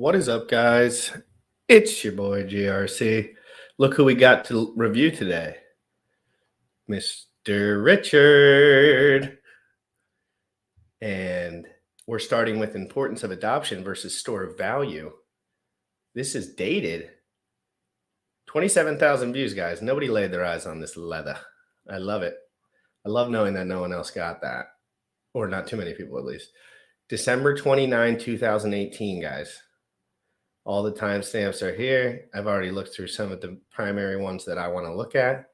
What is up, guys? It's your boy GRC. Look who we got to review today, Mr. Richard. And we're starting with importance of adoption versus store of value. This is dated. 27,000 views, guys. Nobody laid their eyes on this leather. I love it. I love knowing that no one else got that, or not too many people at least. December 29, 2018, guys. All the timestamps are here. I've already looked through some of the primary ones that I want to look at.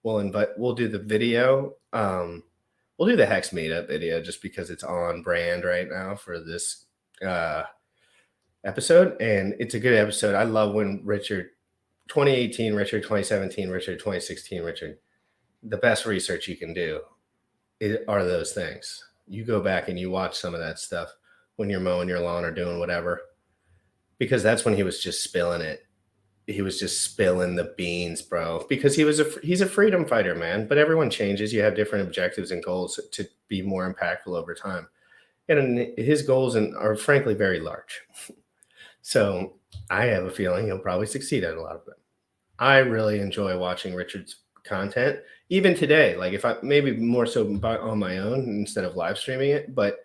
We'll do the video. We'll do the Hex meetup video just because it's on brand right now for this episode. And it's a good episode. I love when Richard, 2018 Richard, 2017 Richard, 2016 Richard, the best research you can do are those things. You go back and you watch some of that stuff when you're mowing your lawn or doing whatever, because that's when he was just spilling it. He was just spilling the beans, bro, because he's a freedom fighter, man. But everyone changes. You have different objectives and goals to be more impactful over time. And his goals are frankly very large. So I have a feeling he'll probably succeed at a lot of them. I really enjoy watching Richard's content, even today. Like if I maybe more so on my own instead of live streaming it, but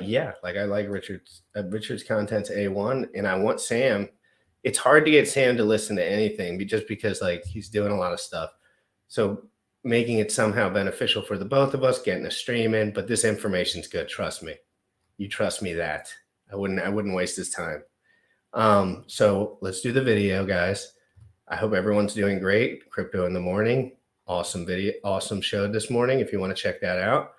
yeah, like I like Richard's content's A1, and I want Sam. It's hard to get Sam to listen to anything just because like he's doing a lot of stuff. So making it somehow beneficial for the both of us, getting a stream in, but this information's good. Trust me. You trust me that. I wouldn't waste his time. So let's do the video, guys. I hope everyone's doing great. Crypto in the morning. Awesome video, awesome show this morning. If you want to check that out.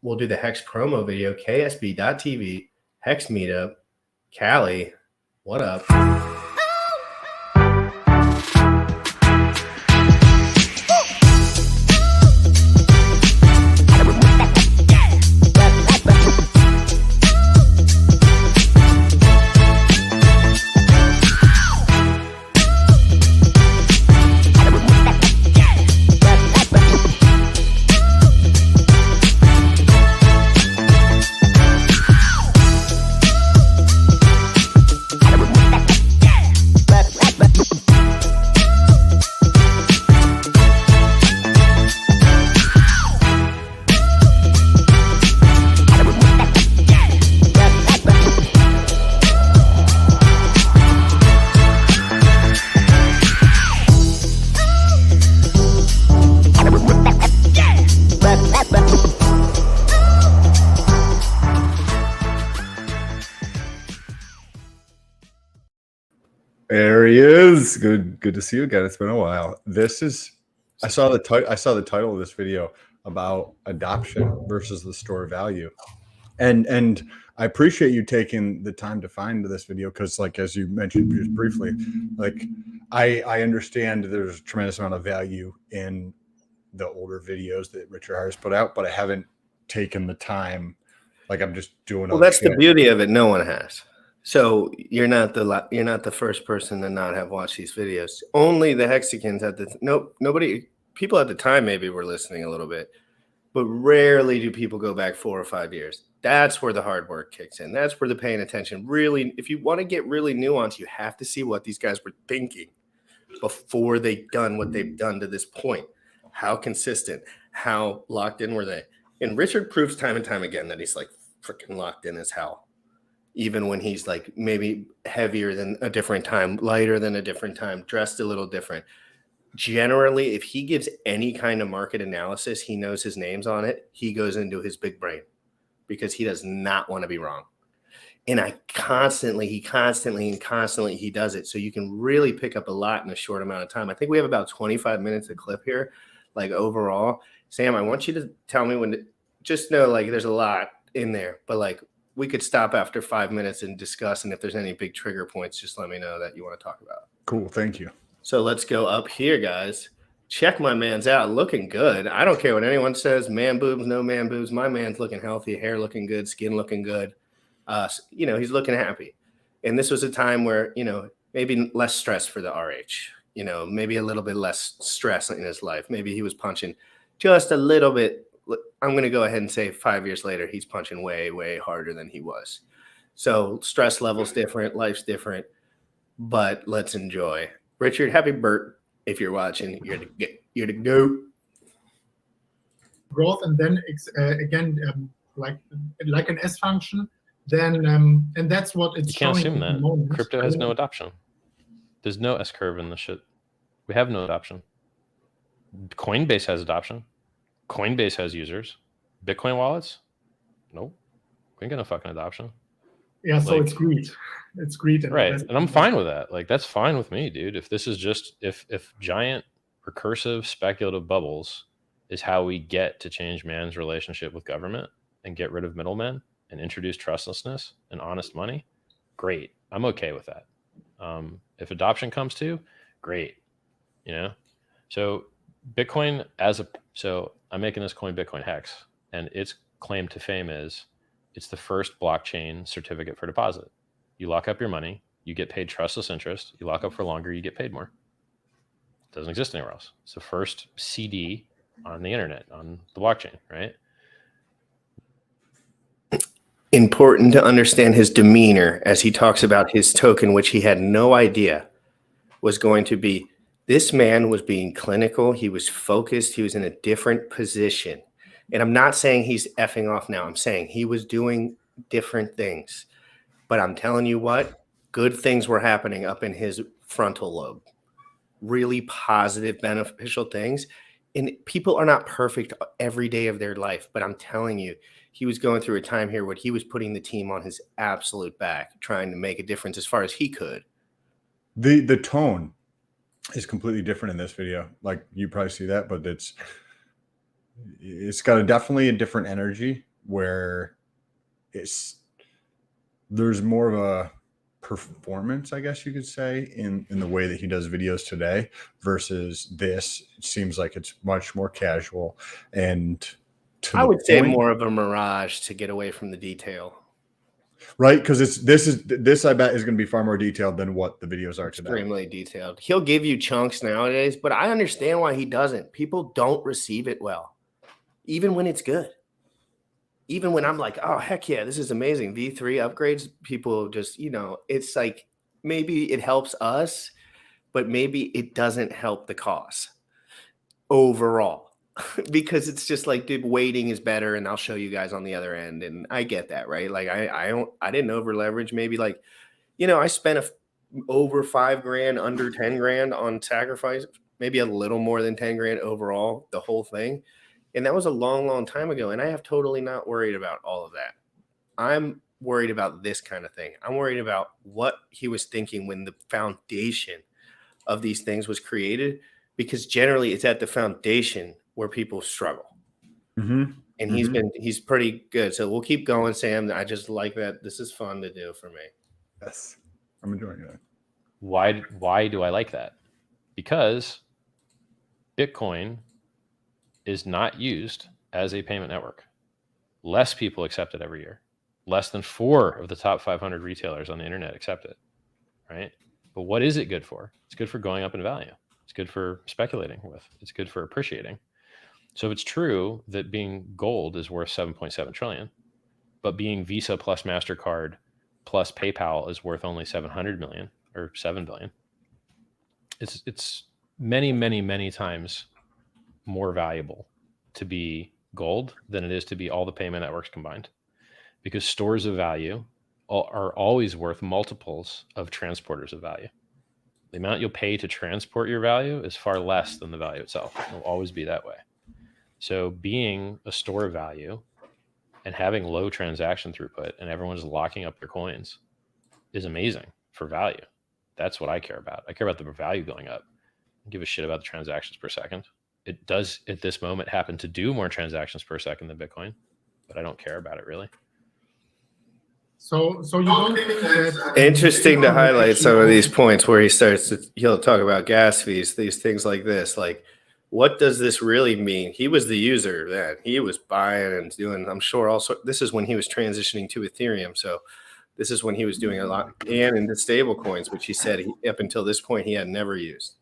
We'll do the Hex promo video, ksb.tv, Hex meetup. Callie, what up? There he is. Good to see you again. It's been a while. I saw the title of this video about adoption versus the store value. And I appreciate you taking the time to find this video because, like, as you mentioned just briefly, like I understand there's a tremendous amount of value in the older videos that Richard Harris put out, but I haven't taken the time. Like I'm just doing. Well, that's the beauty of it. No one has. So you're not the first person to not have watched these videos. only the Hexicans at nobody. People at the time maybe were listening a little bit, but rarely do people go back 4 or 5 years. That's where the hard work kicks in. That's where the paying attention really. If you want to get really nuanced, you have to see what these guys were thinking before they've done what they've done to this point. How consistent, how locked in were they? And Richard proves time and time again that he's like freaking locked in as hell. Even when he's like maybe heavier than a different time, lighter than a different time, dressed a little different. Generally, if he gives any kind of market analysis, he knows his name's on it. He goes into his big brain because he does not want to be wrong. And he constantly does it. So you can really pick up a lot in a short amount of time. I think we have about 25 minutes of clip here, like overall. Sam, I want you to tell me just know like there's a lot in there, but like, we could stop after 5 minutes and discuss. And if there's any big trigger points, just let me know that you want to talk about. Cool. Thank you. So let's go up here, guys. Check my man's out. Looking good. I don't care what anyone says. Man boobs, no man boobs. My man's looking healthy, hair looking good, skin looking good. He's looking happy. And this was a time where, maybe less stress for the RH, maybe a little bit less stress in his life. Maybe he was punching just a little bit. I'm going to go ahead and say 5 years later, he's punching way, way harder than he was. So stress level's different, life's different, but let's enjoy. Richard, happy Bert. If you're watching, you're the goat. Growth, and then again, like an S function, then and that's what it's You can't showing assume at the that. moment. Crypto has no adoption. There's no S curve in the shit. We have no adoption. Coinbase has adoption. Coinbase has users. Bitcoin wallets? Nope. We ain't got no fucking adoption. Yeah, so Like- it's greed. It's greed. Right. And I'm fine with that. Like, that's fine with me, dude. If this is just, if giant recursive speculative bubbles is how we get to change man's relationship with government and get rid of middlemen and introduce trustlessness and honest money, great. I'm okay with that. If adoption comes to, great. You know? So Bitcoin so I'm making this coin Bitcoin Hex, and its claim to fame is it's the first blockchain certificate for deposit. You lock up your money, you get paid trustless interest. You lock up for longer, you get paid more. It doesn't exist anywhere else. It's the first CD on the internet, on the blockchain, right? Important to understand his demeanor as he talks about his token, which he had no idea was going to be. This man was being clinical. He was focused. He was in a different position. And I'm not saying he's effing off now. I'm saying he was doing different things. But I'm telling you what, good things were happening up in his frontal lobe. Really positive, beneficial things. And people are not perfect every day of their life. But I'm telling you, he was going through a time here where he was putting the team on his absolute back, trying to make a difference as far as he could. The tone is completely different in this video. Like, you probably see that, but it's got definitely a different energy where there's more of a performance, I guess you could say, in the way that he does videos today versus this. It seems like it's much more casual, and I would say more of a mirage to get away from the detail. Right, because this I bet is going to be far more detailed than what the videos are today. Extremely detailed. He'll give you chunks nowadays, but I understand why he doesn't. People don't receive it well, even when it's good. Even when I'm like, oh, heck yeah, this is amazing. V3 upgrades, people just, it's like maybe it helps us, but maybe it doesn't help the cause overall. Because it's just like, dude, waiting is better, and I'll show you guys on the other end. And I get that, right? Like I didn't over leverage. Maybe like, I spent over $5,000, under 10 grand on sacrifice, maybe a little more than 10 grand overall, the whole thing. And that was a long, long time ago. And I have totally not worried about all of that. I'm worried about this kind of thing. I'm worried about what he was thinking when the foundation of these things was created, because generally it's at the foundation where people struggle. Mm-hmm. And he's pretty good. So we'll keep going, Sam. I just like that. This is fun to do for me. Yes, I'm enjoying it. Why do I like that? Because Bitcoin is not used as a payment network. Less people accept it every year. Less than 4 of the top 500 retailers on the internet accept it, right? But what is it good for? It's good for going up in value. It's good for speculating with. It's good for appreciating. So it's true that being gold is worth 7.7 trillion, but being Visa plus MasterCard plus PayPal is worth only 700 million or 7 billion. It's many, many, many times more valuable to be gold than it is to be all the payment networks combined, because stores of value are always worth multiples of transporters of value. The amount you'll pay to transport your value is far less than the value itself. It will always be that way. So being a store of value and having low transaction throughput and everyone's locking up their coins is amazing for value. That's what I care about. I care about the value going up. I give a shit about the transactions per second. It does at this moment happen to do more transactions per second than Bitcoin, but I don't care about it really. So you don't think that Interesting to highlight some of these points where he'll talk about gas fees, these things like this. Like, what does this really mean? He was the user then. He was buying and doing, I'm sure also, this is when he was transitioning to Ethereum. So this is when he was doing a lot, and into stable coins, which he said up until this point he had never used.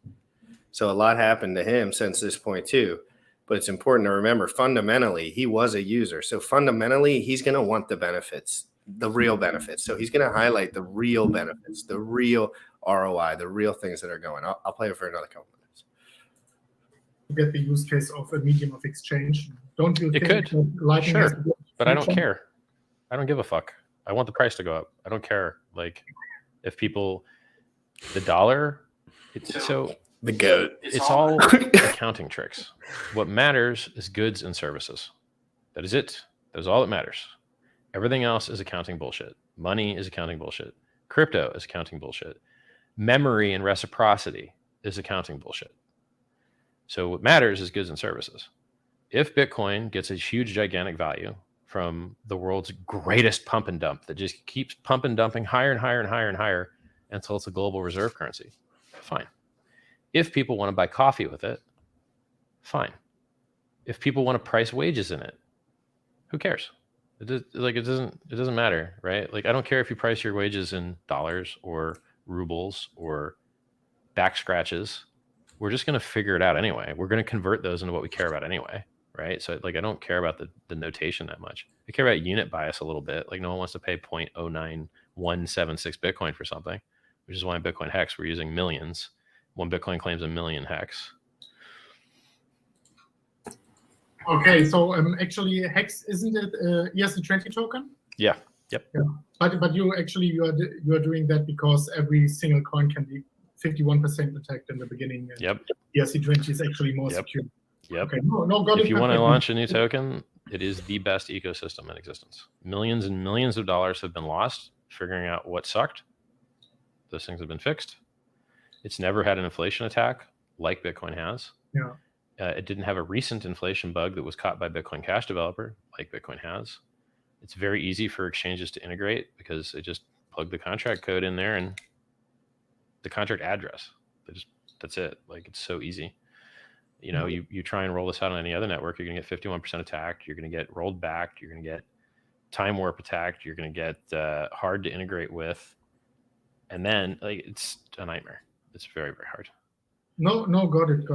So a lot happened to him since this point too. But it's important to remember, fundamentally, he was a user. So fundamentally, he's going to want the benefits the real benefits. So he's going to highlight the real benefits, the real ROI, the real things that are going. I'll play it for another couple minutes. To get the use case of a medium of exchange, don't you It think could. that Lightning Sure. has a good But I don't future? care. I don't give a fuck. I want the price to go up. I don't care. Like, if people, the dollar, The GOAT. it's all accounting tricks. What matters is goods and services. That is it. That is all that matters. Everything else is accounting bullshit. Money is accounting bullshit. Crypto is accounting bullshit. Memory and reciprocity is accounting bullshit. So what matters is goods and services. If Bitcoin gets a huge, gigantic value from the world's greatest pump and dump that just keeps pump and dumping higher and higher and higher and higher until it's a global reserve currency, fine. If people want to buy coffee with it, fine. If people want to price wages in it, who cares? It doesn't matter, right? Like, I don't care if you price your wages in dollars or rubles or back scratches. We're just going to figure it out anyway. We're going to convert those into what we care about anyway, right? So like, I don't care about the notation that much. I care about unit bias a little bit. Like, no one wants to pay 0.09176 Bitcoin for something, which is why in Bitcoin Hex we're using millions. One Bitcoin claims a million hex. Okay, so actually Hex, isn't it ERC20 token? Yeah. Yep. Yeah. But you are doing that because every single coin can be 51% attacked in the beginning. And Yep. ERC20 is actually more Yep. secure. Yep. Okay. No, got If it you want to perfectly. launch a new token, it is the best ecosystem in existence. Millions and millions of dollars have been lost figuring out what sucked. Those things have been fixed. It's never had an inflation attack like Bitcoin has. Yeah. It didn't have a recent inflation bug that was caught by Bitcoin Cash developer like Bitcoin has. It's very easy for exchanges to integrate because they just plug the contract code in there and the contract address. That's it. Like, it's so easy. You know, you try and roll this out on any other network, you're going to get 51% attacked. You're going to get rolled back. You're going to get time warp attacked. You're going to get hard to integrate with. And then, like, it's a nightmare. It's very, very hard. No, got it.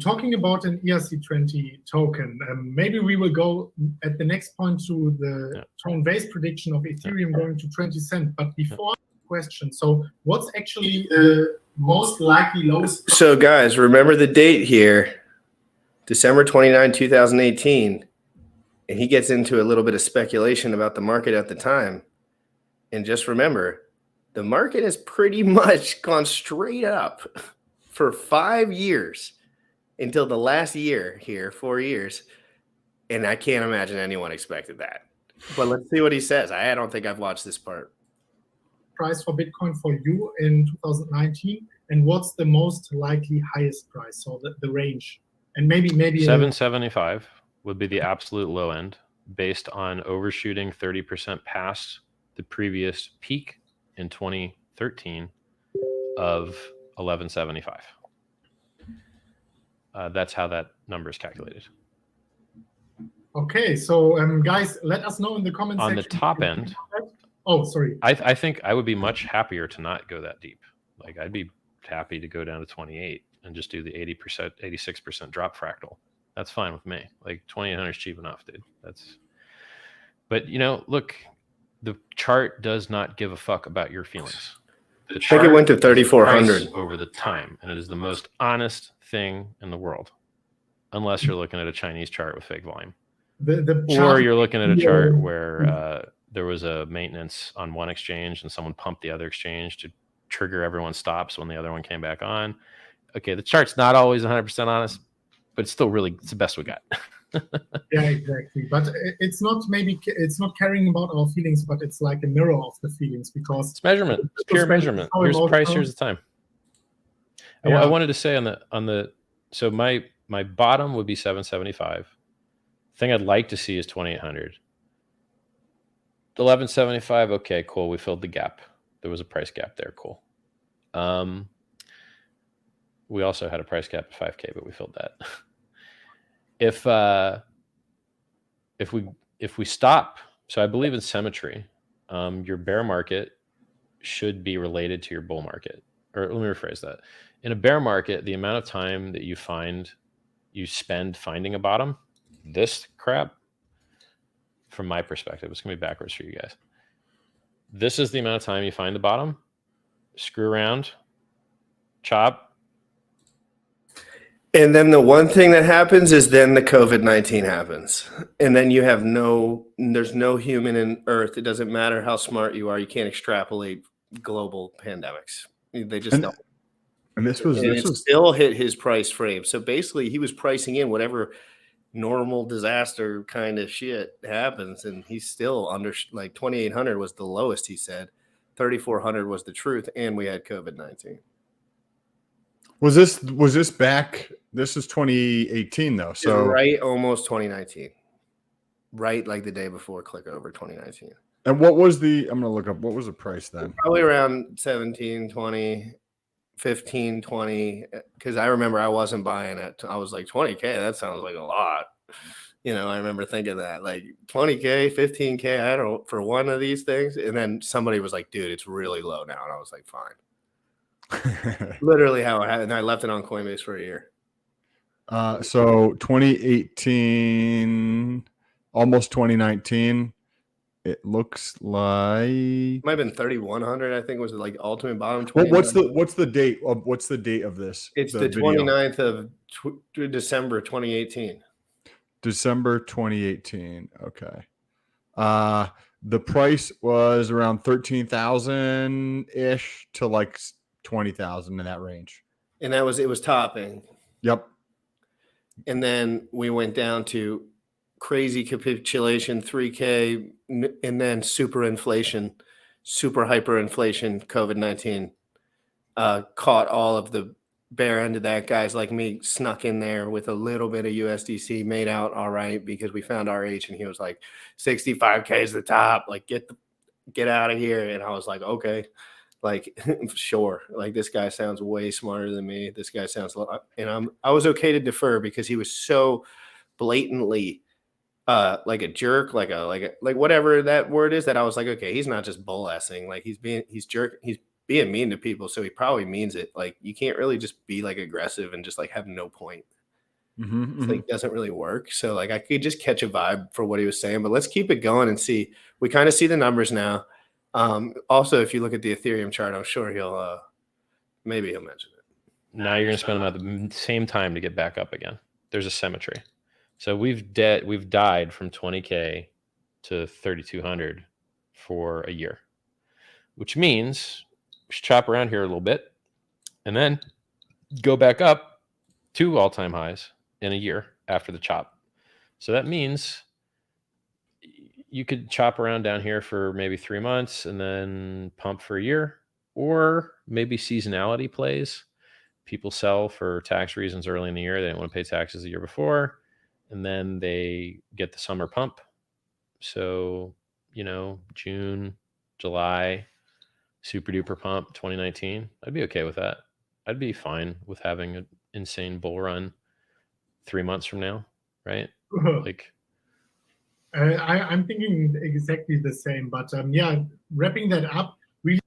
Talking about an ERC20 token, maybe we will go at the next point to the tone-based prediction of Ethereum going to 20 cents. But before question, so what's actually the most likely lowest? So guys, remember the date here, December 29, 2018. And he gets into a little bit of speculation about the market at the time. And just remember, the market has pretty much gone straight up for 5 years until the last year here, 4 years. And I can't imagine anyone expected that. But let's see what he says. I don't think I've watched this part. Price for Bitcoin for you in 2019, and what's the most likely highest price? So the range, and maybe 775 would be the absolute low end based on overshooting 30% past the previous peak in 2013 of 1175. That's how that number is calculated. Okay, so guys, let us know in the comments On the section. top end, Oh, sorry. I think I would be much happier to not go that deep. Like, I'd be happy to go down to 28 and just do the 80%, 86% drop fractal. That's fine with me. Like, 2800 is cheap enough, dude. But you know, look, the chart does not give a fuck about your feelings. The I think it went to chart is 3,400 price over the time, and it is the most honest thing in the world, unless you're looking at a Chinese chart with fake volume, or you're looking at a chart where there was a maintenance on one exchange and someone pumped the other exchange to trigger everyone's stops when the other one came back on. Okay, the chart's not always 100% honest, but it's still it's the best we got. Yeah, exactly. But it's not caring about our feelings, but it's like a mirror of the feelings, because It's measurement. It's pure measurement. Here's the price, here's the time. Yeah. I wanted to say so my bottom would be 775. Thing I'd like to see is 2800. 1175. Okay, cool. We filled the gap. There was a price gap there. Cool. We also had a price gap at 5K, but we filled that. If we stop, so I believe in symmetry. Your bear market should be related to your bull market. Or let me rephrase that. In a bear market, the amount of time that you spend finding a bottom, this crap, from my perspective, it's gonna be backwards for you guys. This is the amount of time you find the bottom, screw around, chop. And then the one thing that happens is then the COVID-19 happens. And then you have there's no human in Earth. It doesn't matter how smart you are. You can't extrapolate global pandemics. They just don't. And this And it was still hit his price frame. So basically he was pricing in whatever normal disaster kind of shit happens. And he's still under, like 2,800 was the lowest, he said. 3,400 was the truth. And we had COVID-19. Was this back? This is 2018 though. So right, almost 2019. Right, like the day before click over 2019. And what was the? I'm gonna look up. What was the price then? Probably around 17, 20, 15, 20. Because I remember I wasn't buying it. I was like 20K. That sounds like a lot. I remember thinking that like 20K, 15K. I don't for one of these things. And then somebody was like, "Dude, it's really low now." And I was like, "Fine." Literally how I had, and I left it on Coinbase for a year. So 2018, almost 2019. It looks like It might have been 3,100. I think was like ultimate bottom. what's the date of this? It's the 29th of December 2018. December 2018. Okay. The price was around 13,000 ish to like 20,000 in that range. And it was topping. Yep. And then we went down to crazy capitulation, 3K, and then super hyperinflation, COVID-19 caught all of the bear end of that. Guys like me snuck in there with a little bit of USDC, made out all right because we found RH and he was like 65K is the top, like get out of here. And I was like, okay. Like, sure. Like this guy sounds way smarter than me. This guy sounds, and I was okay to defer because he was so blatantly like a jerk, like whatever that word is, that I was like, okay, he's not just bull-assing. Like he's being mean to people. So he probably means it. Like you can't really just be like aggressive and just like have no point. Like doesn't really work. So like I could just catch a vibe for what he was saying, but let's keep it going and see. We kind of see the numbers now. Also, if you look at the Ethereum chart, I'm sure maybe he'll mention it. Now you're going to spend about the same time to get back up again. There's a symmetry. So we've died from 20K to 3,200 for a year, which means we should chop around here a little bit and then go back up to all-time highs in a year after the chop. So that means you could chop around down here for maybe 3 months and then pump for a year, or maybe seasonality plays. People sell for tax reasons early in the year. They didn't want to pay taxes the year before, and then they get the summer pump. So, June, July, super duper pump 2019. I'd be okay with that. I'd be fine with having an insane bull run 3 months from now, right? Like, I'm thinking exactly the same, but wrapping that up. Really,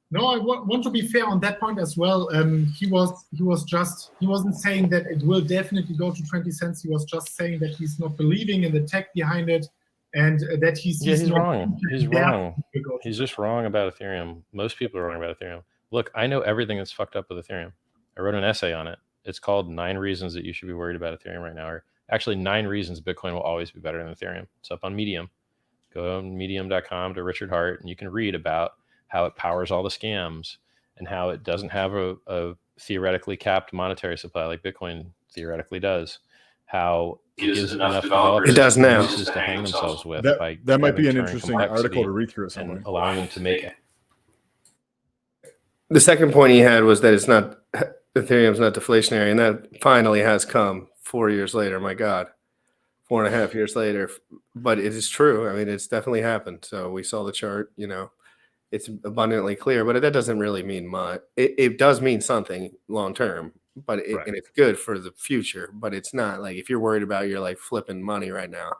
no, I want to be fair on that point as well. He wasn't saying that it will definitely go to 20 cents. He was just saying that he's not believing in the tech behind it, and that he's wrong. He's wrong. He's just wrong about Ethereum. Most people are wrong about Ethereum. Look, I know everything that's fucked up with Ethereum. I wrote an essay on it. It's called 9 Reasons That You Should Be Worried About Ethereum Right Now. Or actually 9 Reasons Bitcoin Will Always Be Better Than Ethereum. It's up on Medium. Go on medium.com to Richard Hart, and you can read about how it powers all the scams and how it doesn't have a theoretically capped monetary supply like Bitcoin theoretically does. How it gives enough developers it does now to hang themselves with. That might be an interesting article to read through at some point. Allowing them to make it. The second point he had was that Ethereum's not deflationary, and that finally has come 4 years later. My God, 4.5 years later. But it is true. I mean, it's definitely happened. So we saw the chart, it's abundantly clear, but that doesn't really mean much. It does mean something long term, but and it's good for the future, but it's not like if you're worried about your like flipping money right now,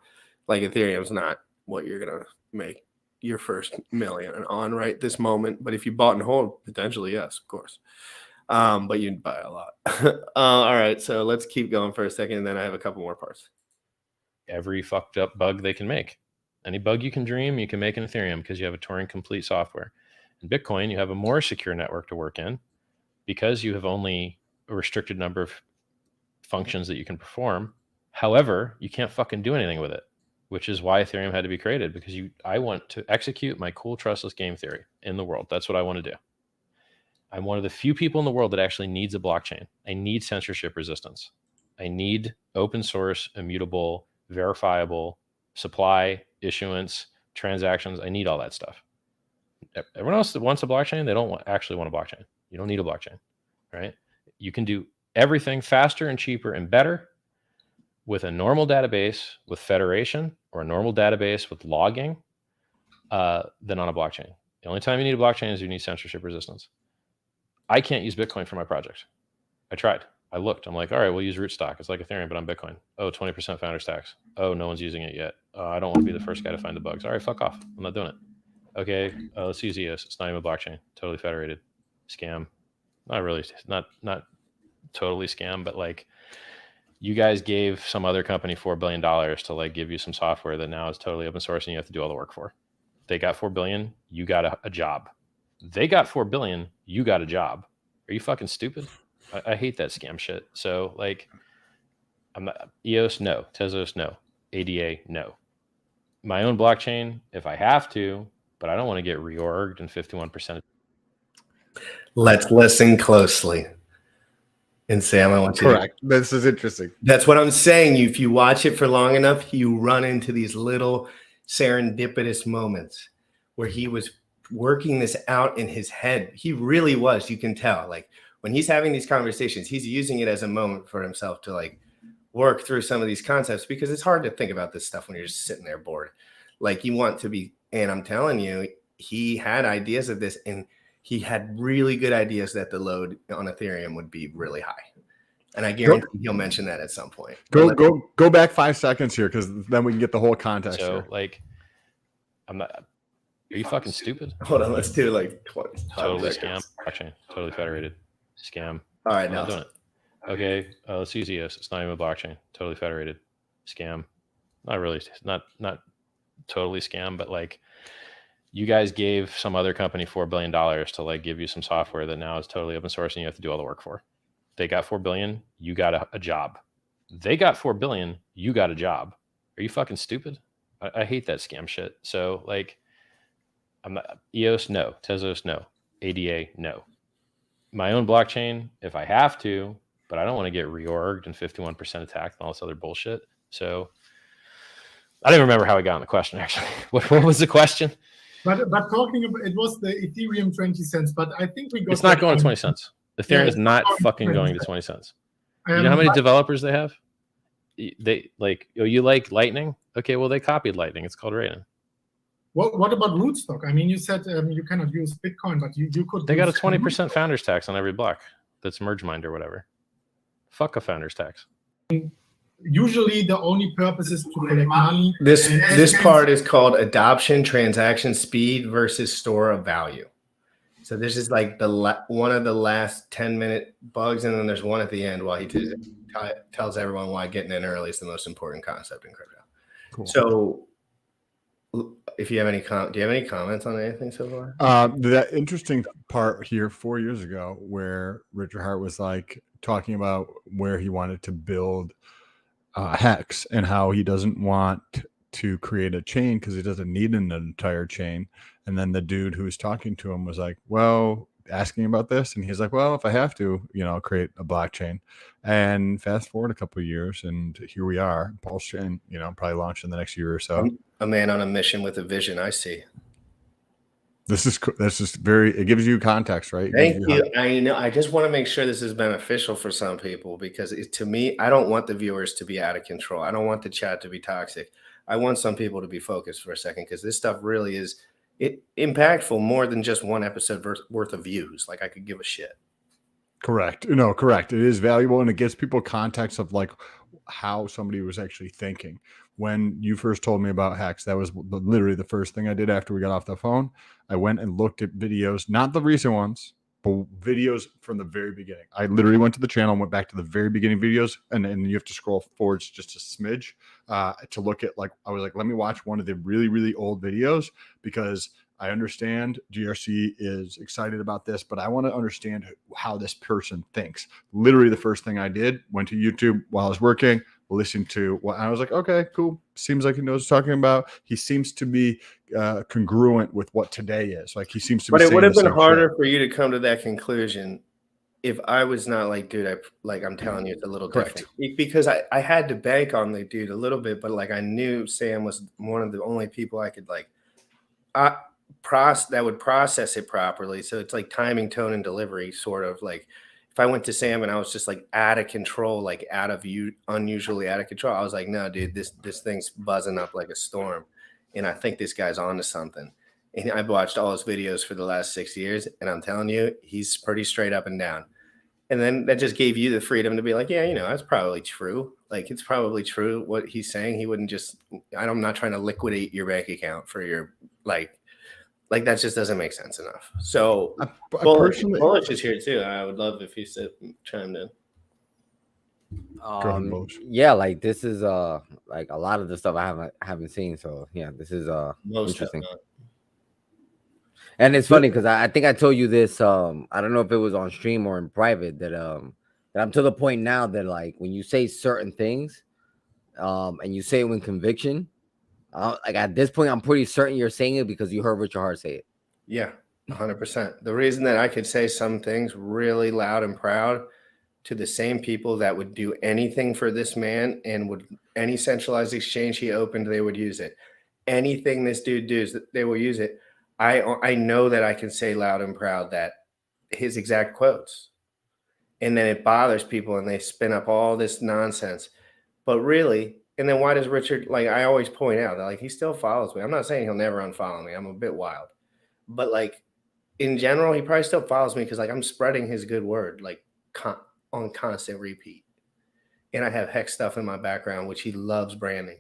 like Ethereum's not what you're going to make your first million on right this moment. But if you bought and hold, potentially, yes, of course. But you'd buy a lot. All right. So let's keep going for a second. And then I have a couple more parts. Every fucked up bug they can make. Any bug you can dream, you can make in Ethereum because you have a Turing complete software. In Bitcoin, you have a more secure network to work in because you have only a restricted number of functions that you can perform. However, you can't fucking do anything with it, which is why Ethereum had to be created, because I want to execute my cool trustless game theory in the world. That's what I want to do. I'm one of the few people in the world that actually needs a blockchain. I need censorship resistance. I need open source, immutable, verifiable supply, issuance, transactions. I need all that stuff. Everyone else that wants a blockchain, they don't actually want a blockchain. You don't need a blockchain, right? You can do everything faster and cheaper and better with a normal database with federation or a normal database with logging than on a blockchain. The only time you need a blockchain is you need censorship resistance. I can't use Bitcoin for my project. I tried. I looked. I'm like, all right, we'll use rootstock. It's like Ethereum, but on Bitcoin. Oh, 20% founders tax. Oh, no one's using it yet. I don't want to be the first guy to find the bugs. All right, fuck off. I'm not doing it. Okay, let's use EOS. It's not even a blockchain. Totally federated. Scam. Not really. Not totally scam, but like you guys gave some other company $4 billion to like give you some software that now is totally open source and you have to do all the work for. They got $4 billion. You got a job. They got $4 billion. You got a job. Are you fucking stupid? I hate that scam shit. So like, I'm not EOS, no. Tezos, no. ADA, no. My own blockchain, if I have to, but I don't want to get reorged and 51%. Let's listen closely. And Sam, I want you Correct. This is interesting. That's what I'm saying. If you watch it for long enough, you run into these little serendipitous moments where he was working this out in his head. He really was. You can tell. Like when he's having these conversations, he's using it as a moment for himself to like work through some of these concepts, because it's hard to think about this stuff when you're just sitting there bored. Like you want to be, and I'm telling you, he had ideas of this, and he had really good ideas that the load on Ethereum would be really high. And I guarantee he'll mention that at some point. Go back 5 seconds here, because then we can get the whole context So here. like, I'm not. Are you fucking stupid? Hold on, let's do like 20. Totally seconds. scam. Blockchain. Totally federated. Scam. All right, I'm not now doing it. Okay, let's use EOS. It's not even a blockchain. Totally federated. Scam. Not really. Not totally scam, but like you guys gave some other company $4 billion to like give you some software that now is totally open source and you have to do all the work for. They got $4 billion. You got a job. They got $4 billion. You got a job. Are you fucking stupid? I hate that scam shit. So like, I'm not EOS, no. Tezos, no. ADA, no. My own blockchain, if I have to, but I don't want to get reorged and 51% attacked and all this other bullshit. So I don't even remember how I got on the question, actually. What was the question? But talking about, it was the Ethereum 20 cents, but I think we got. It's not going to 20 cents. Ethereum is not going fucking going to 20 cents. You You know how many developers they have? They like, oh, you like Lightning? Okay, well, they copied Lightning. It's called Raiden. What about rootstock? I mean, you said you cannot use Bitcoin, but you could. They got a use 20% founders tax on every block that's merge mined or whatever. Fuck a founders tax. Usually, the only purpose is to collect money. This part is called adoption, transaction speed versus store of value. So this is like one of the last 10-minute bugs, and then there's one at the end while he tells everyone why getting in early is the most important concept in crypto. Cool. So, if you have any do you have any comments on anything so far? That interesting part here 4 years ago, where Richard Hart was like talking about where he wanted to build Hex and how he doesn't want to create a chain because he doesn't need an entire chain. And then the dude who was talking to him was like, well, asking about this. And he's like, well, if I have to, create a blockchain. And fast forward a couple of years and here we are. Pulse Chain, probably launch in the next year or so. A man on a mission with a vision, I see. This is it gives you context, right? Thank you. I know. I just want to make sure this is beneficial for some people, because to me, I don't want the viewers to be out of control. I don't want the chat to be toxic. I want some people to be focused for a second, because this stuff really is impactful more than just one episode worth of views. Like I could give a shit. Correct. Correct. It is valuable, and it gives people context of like how somebody was actually thinking. When you first told me about Hex, that was literally the first thing I did after we got off the phone. I went and looked at videos, not the recent ones, videos from the very beginning. I literally went to the channel and went back to the very beginning videos, and you have to scroll forwards just a smidge to look at, like, I was like, let me watch one of the really, really old videos, because I understand GRC is excited about this, but I want to understand how this person thinks. Literally the first thing I did, went to YouTube while I was working, listened to what I was like, okay, cool. Seems like he knows what he's talking about. He seems to be congruent with what today is. Like, he seems to be. But it would have saying been the same harder shit. for you to come to that conclusion if I was not like, dude, I'm telling you, it's a little Correct. different. Because I had to bank on the dude a little bit, but like I knew Sam was one of the only people I could like that would process it properly. So it's like timing, tone, and delivery, sort of like. If I went to Sam and I was just like out of control, like unusually out of control, I was like, no, dude, this thing's buzzing up like a storm, and I think this guy's onto something. And I've watched all his videos for the last 6 years, and I'm telling you, he's pretty straight up and down. And then that just gave you the freedom to be like, yeah, that's probably true. Like, it's probably true what he's saying. He wouldn't just. I'm not trying to liquidate your bank account for your like that just doesn't make sense enough. So Bullish is here too. I would love if he chimed in. Yeah, like this is like a lot of the stuff I haven't seen. So yeah, this is interesting. And it's funny because I think I told you this. I don't know if it was on stream or in private that I'm to the point now that, like, when you say certain things, and you say it with conviction. Like, at this point, I'm pretty certain you're saying it because you heard Richard Hart say it. Yeah, 100%. The reason that I could say some things really loud and proud to the same people that would do anything for this man, and would any centralized exchange he opened, they would use it. Anything this dude does, they will use it. I know that I can say loud and proud that his exact quotes. And then it bothers people and they spin up all this nonsense. But really, and then why does Richard, like, I always point out that, like, he still follows me. I'm not saying he'll never unfollow me. I'm a bit wild. But, like, in general, he probably still follows me because, like, I'm spreading his good word, like, on constant repeat. And I have hex stuff in my background, which he loves branding.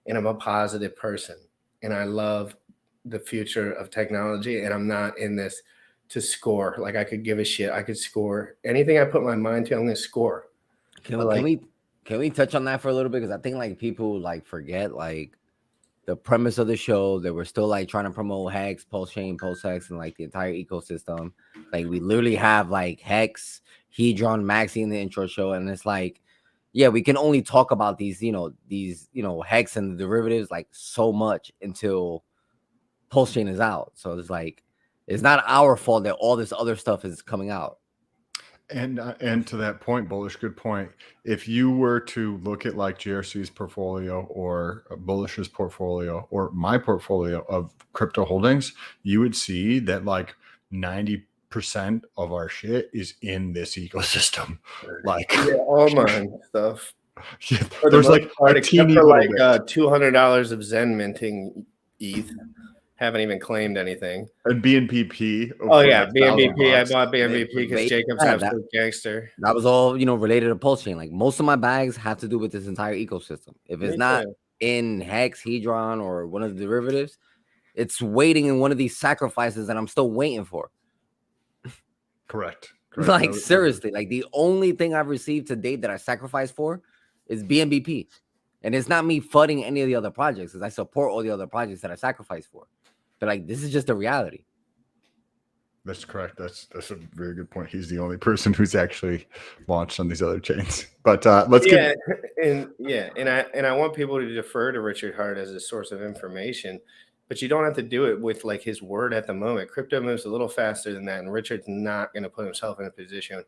And I'm a positive person. And I love the future of technology. And I'm not in this to score. Like, I could give a shit. I could score. Anything I put my mind to, I'm going to score. Can we touch on that for a little bit? Because I think, like, people, like, forget, like, the premise of the show, that we're still, like, trying to promote Hex, Pulse Chain, Pulse Hex, and, like, the entire ecosystem. Like, we literally have, like, Hex, Hedron, Maxi in the intro show, and it's like, yeah, we can only talk about these Hex and the derivatives, like, so much until Pulse Chain is out. So it's like, it's not our fault that all this other stuff is coming out. And to that point, Bullish, good point. If you were to look at, like, GRC's portfolio or Bullish's portfolio or my portfolio of crypto holdings, you would see that, like, 90% of our shit is in this ecosystem. Like, all mine stuff. Yeah, there's like a teeny for like $200 of Zen minting ETH. Haven't even claimed anything. And BNPP. Oh yeah, BNPP. I bought BNPP because Jacob's absolute gangster. That was all, related to Pulse Chain. Like, most of my bags have to do with this entire ecosystem. If it's not in Hex, Hedron, or one of the derivatives, it's waiting in one of these sacrifices that I'm still waiting for. Correct. Like, seriously, like, the only thing I've received to date that I sacrificed for is BNBP. And it's not me fudding any of the other projects, because I support all the other projects that I sacrificed for. But, like, this is just a reality. That's correct. That's a very good point. He's the only person who's actually launched on these other chains. But let's get and I want people to defer to Richard Hart as a source of information, but you don't have to do it with, like, his word at the moment. Crypto moves a little faster than that, and Richard's not going to put himself in a position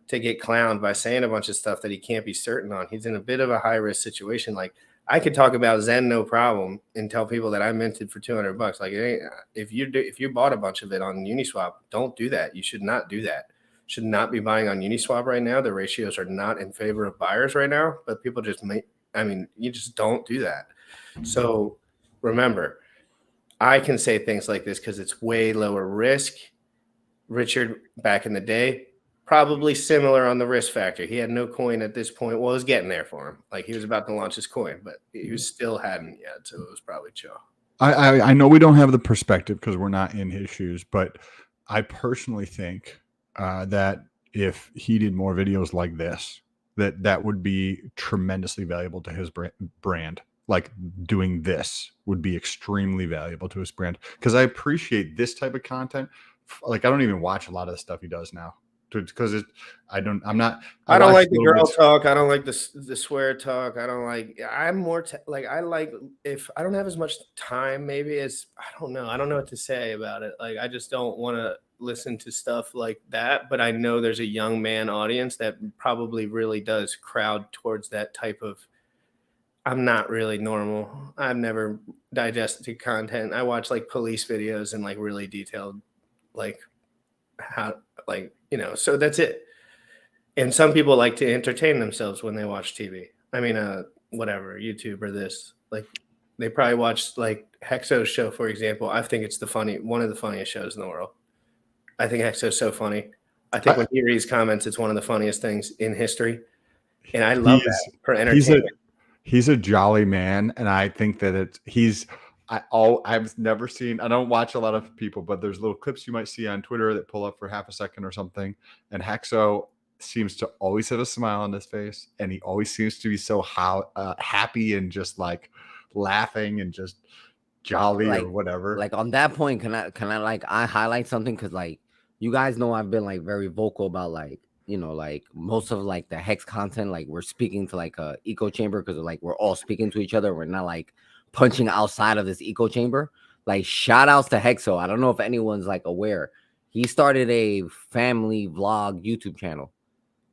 to get clowned by saying a bunch of stuff that he can't be certain on. He's in a bit of a high risk situation. Like, I could talk about Zen no problem and tell people that I minted for $200. Like, if you bought a bunch of it on Uniswap, don't do that. You should not do that. Should not be buying on Uniswap right now. The ratios are not in favor of buyers right now, but people just you just don't do that. So remember, I can say things like this because it's way lower risk. Richard, back in the day, probably similar on the risk factor. He had no coin at this point. Well, it was getting there for him. Like, he was about to launch his coin, but he still hadn't yet. So it was probably chill. I know we don't have the perspective because we're not in his shoes, but I personally think that if he did more videos like this, that would be tremendously valuable to his brand. Like doing this would be extremely valuable to his brand, because I appreciate this type of content. Like I don't even watch a lot of the stuff he does now, because I don't I watch like the little girl bits. talk. I don't like the swear talk. I'm more like I like, if I don't have as much time, maybe it's, I don't know what to say about it. Like I just don't want to listen to stuff like that. But I know there's a young man audience that probably really does crowd towards that type of. I'm not really normal. I've never digested content. I watch like police videos and like really detailed, like how, like, so that's it. And some people like to entertain themselves when they watch TV. I mean, whatever, YouTube or this. Like, they probably watch like Hexo's show, for example. I think it's one of the funniest shows in the world. I think Hexo's so funny. I think when he reads comments, it's one of the funniest things in history. And I love that for entertainment. He's a jolly man, and I think that I've never seen. I don't watch a lot of people, but there's little clips you might see on Twitter that pull up for half a second or something. And Hexo seems to always have a smile on his face, and he always seems to be so happy and just like laughing and just jolly or whatever. Like on that point, can I like I highlight something, because like you guys know I've been like very vocal about like, like most of like the Hex content, like we're speaking to like a echo chamber, because like we're all speaking to each other. We're not like punching outside of this echo chamber. Like shout outs to Hexo. I don't know if anyone's like aware. He started a family vlog YouTube channel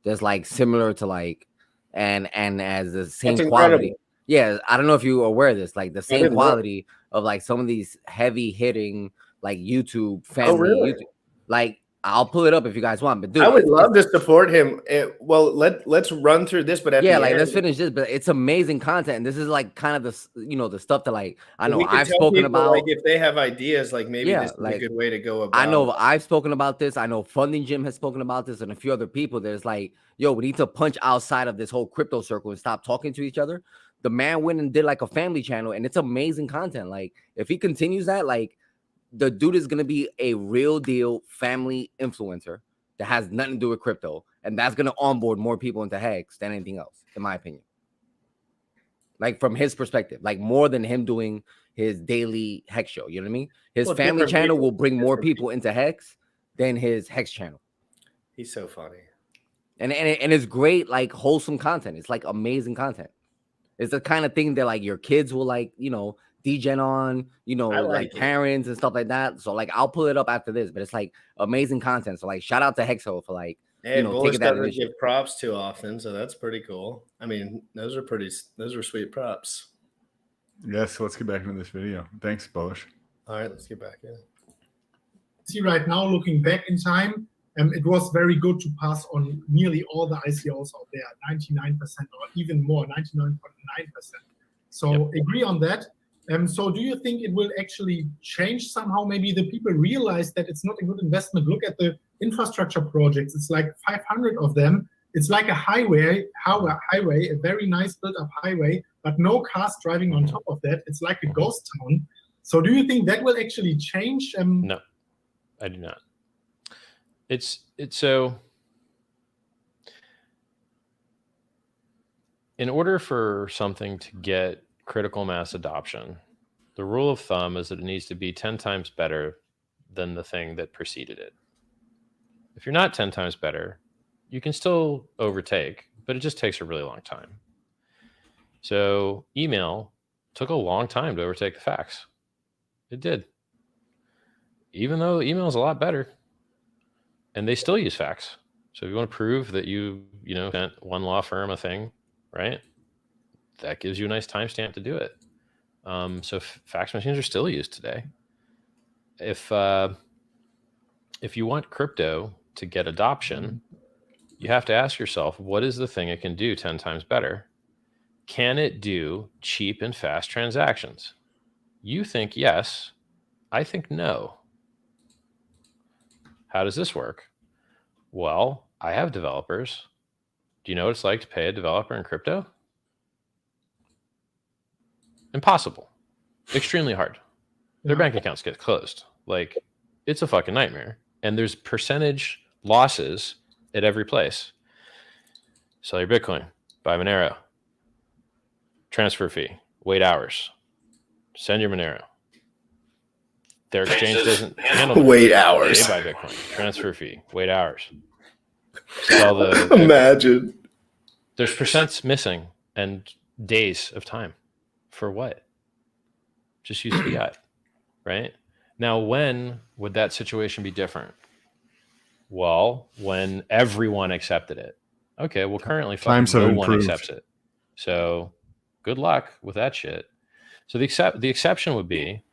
that's like similar to like and as the same quality. Yeah, I don't know if you are aware of this, like the same quality of like some of these heavy hitting like YouTube family. YouTube, like I'll pull it up if you guys want, but dude, I would love to support him. Well, let's run through this, but at yeah, like let's finish this. But it's amazing content. And this is like kind of the the stuff that like I know I've spoken about. Like if they have ideas, like maybe this is a good way to go about. I know I've spoken about this. I know Funding Jim has spoken about this, and a few other people. There's like, yo, we need to punch outside of this whole crypto circle and stop talking to each other. The man went and did like a family channel, and it's amazing content. Like if he continues that, like the dude is gonna be a real deal family influencer that has nothing to do with crypto, and that's gonna onboard more people into Hex than anything else, in my opinion. Like from his perspective, like more than him doing his daily Hex show. You know what I mean? His family channel will bring more people into Hex than his Hex channel. He's so funny, and it's great, like wholesome content. It's like amazing content. It's the kind of thing that like your kids will like, degen on, like parents and stuff like that. So like I'll pull it up after this, but it's like amazing content. So like shout out to Hexo for like taking that initiative. Give props too often, so that's pretty cool. I mean, those are sweet props. Yes, let's get back into this video. Thanks, Bullish. All right, let's get back in. See, right now, looking back in time, it was very good to pass on nearly all the ICOs out there, 99% or even more, 99.9%. So agree on that. So do you think it will actually change somehow? Maybe the people realize that it's not a good investment. Look at the infrastructure projects. It's like 500 of them. It's like a highway, a very nice built-up highway, but no cars driving on top of that. It's like a ghost town. So do you think that will actually change? No, I do not. It's so in order for something to get critical mass adoption, the rule of thumb is that it needs to be 10 times better than the thing that preceded it. If you're not 10 times better, you can still overtake, but it just takes a really long time. So email took a long time to overtake the fax. It did. Even though email is a lot better, and they still use fax. So if you want to prove that you sent one law firm a thing, right? That gives you a nice timestamp to do it. So fax machines are still used today. If you want crypto to get adoption, you have to ask yourself, what is the thing it can do 10 times better? Can it do cheap and fast transactions? You think yes. I think no. How does this work? Well, I have developers. Do you know what it's like to pay a developer in crypto? Impossible. Extremely hard. Their bank accounts get closed. Like, it's a fucking nightmare. And there's losses at every place. Sell your Bitcoin, buy Monero, transfer fee, wait hours, send your Monero. Their exchange doesn't handle it. Wait hours. They buy Bitcoin, transfer fee, wait hours. Sell the Imagine. There's percents missing and days of time. For what? Just use fiat, right? Now, when would that situation be different? Well, when everyone accepted it. Okay, well, currently Times have no one improved. accepts it. So good luck with that shit. So the exception would be,